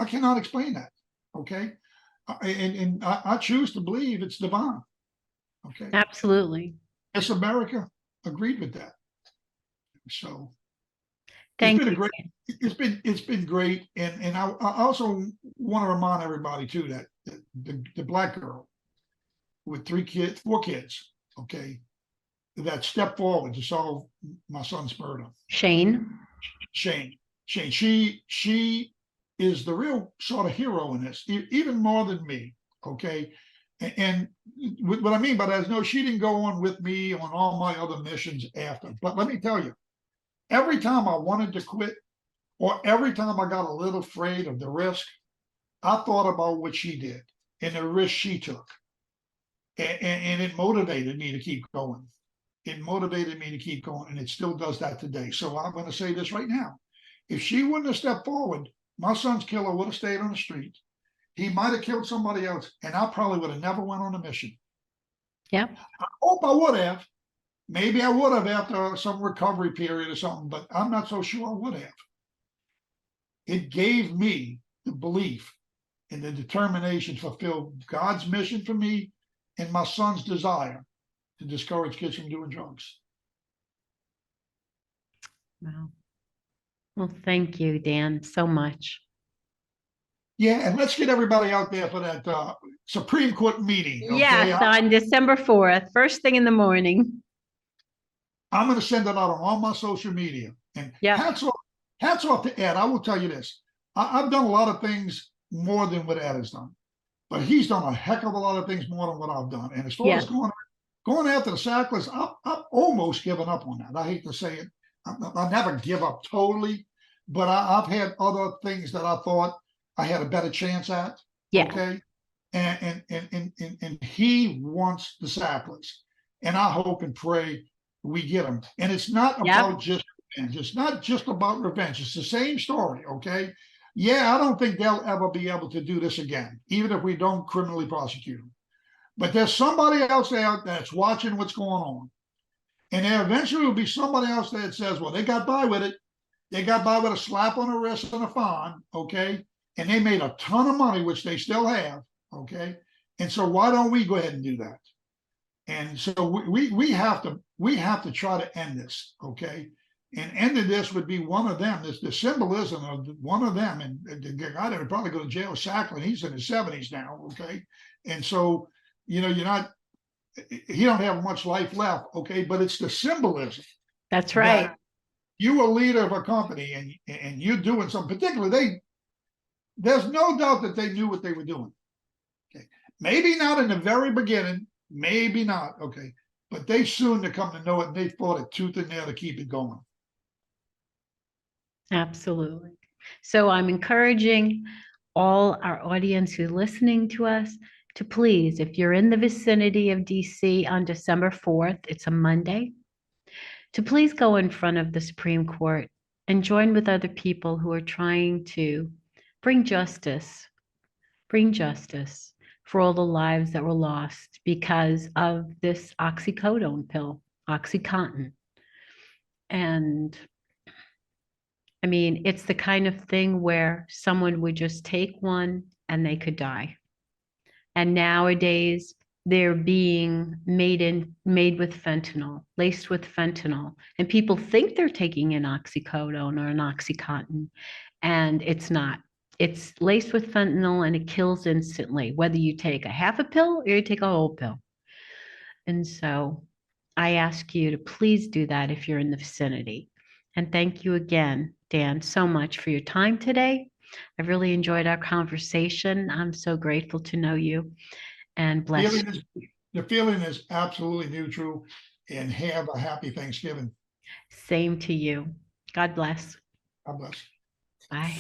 [SPEAKER 2] cannot explain that. Okay. And I choose to believe it's divine. Okay.
[SPEAKER 1] Absolutely.
[SPEAKER 2] Yes, America agreed with that. So
[SPEAKER 1] thank
[SPEAKER 2] it's been
[SPEAKER 1] you.
[SPEAKER 2] a great it's been great, and I also want to remind everybody too that the black girl with 4 kids, okay, that stepped forward to solve my son's murder.
[SPEAKER 1] Shane.
[SPEAKER 2] Shane, she is the real sort of hero in this, even more than me. Okay, and what I mean by that is, no, she didn't go on with me on all my other missions after. But let me tell you, every time I wanted to quit, or every time I got a little afraid of the risk, I thought about what she did and the risk she took, and it motivated me to keep going. It motivated me to keep going, and it still does that today. So I'm going to say this right now. If she wouldn't have stepped forward, my son's killer would have stayed on the street. He might have killed somebody else, and I probably would have never went on a mission.
[SPEAKER 1] Yep.
[SPEAKER 2] I hope I would have. Maybe I would have after some recovery period or something, but I'm not so sure I would have. It gave me the belief and the determination to fulfill God's mission for me and my son's desire to discourage kids from doing drugs.
[SPEAKER 1] Wow. Well, thank you, Dan, so much.
[SPEAKER 2] Yeah, and let's get everybody out there for that Supreme Court meeting. Okay,
[SPEAKER 1] Yes, on December 4th, first thing in the morning.
[SPEAKER 2] I'm going to send it out on all my social media. And
[SPEAKER 1] yeah,
[SPEAKER 2] hats off to Ed. I will tell you this: I've done a lot of things more than what Ed has done, but he's done a heck of a lot of things more than what I've done. And as far as going after the Sacklers, I've almost given up on that. I hate to say it. I never give up totally, but I've had other things that I thought I had a better chance at.
[SPEAKER 1] Yeah.
[SPEAKER 2] Okay. And he wants the Sacklers. And I hope and pray we get them. And it's not about just revenge. It's not just about revenge. It's the same story. Okay. Yeah, I don't think they'll ever be able to do this again, even if we don't criminally prosecute them. But there's somebody else there that's watching what's going on. And there eventually will be somebody else that says, well, they got by with it. They got by with a slap on the wrist and a fine, okay? And they made a ton of money, which they still have, okay? And so why don't we go ahead and do that? And so we have to try to end this, okay? And ending this would be one of them. This the symbolism of one of them, and the guy that would probably go to jail is Sackler. He's in his 70s now, okay? And so, you know, he don't have much life left, okay? But it's the symbolism.
[SPEAKER 1] That's right.
[SPEAKER 2] You a leader of a company, and you're doing something. Particularly, there's no doubt that they knew what they were doing. Okay, maybe not in the very beginning, maybe not, okay, but they soon to come to know it, and they fought it tooth and nail to keep it going.
[SPEAKER 1] Absolutely. So I'm encouraging all our audience who's listening to us to please, if you're in the vicinity of DC on December 4th, it's a Monday, to please go in front of the Supreme Court and join with other people who are trying to bring justice for all the lives that were lost because of this oxycodone pill, OxyContin. And I mean, it's the kind of thing where someone would just take one and they could die. And nowadays, they're being made with fentanyl, laced with fentanyl. And people think they're taking an oxycodone or an OxyContin, and it's not. It's laced with fentanyl and it kills instantly, whether you take a half a pill or you take a whole pill. And so I ask you to please do that if you're in the vicinity. And thank you again, Dan, so much for your time today. I've really enjoyed our conversation. I'm so grateful to know you, and bless you.
[SPEAKER 2] The feeling is absolutely mutual, and have a happy Thanksgiving.
[SPEAKER 1] Same to you. God bless.
[SPEAKER 2] God bless.
[SPEAKER 1] Bye.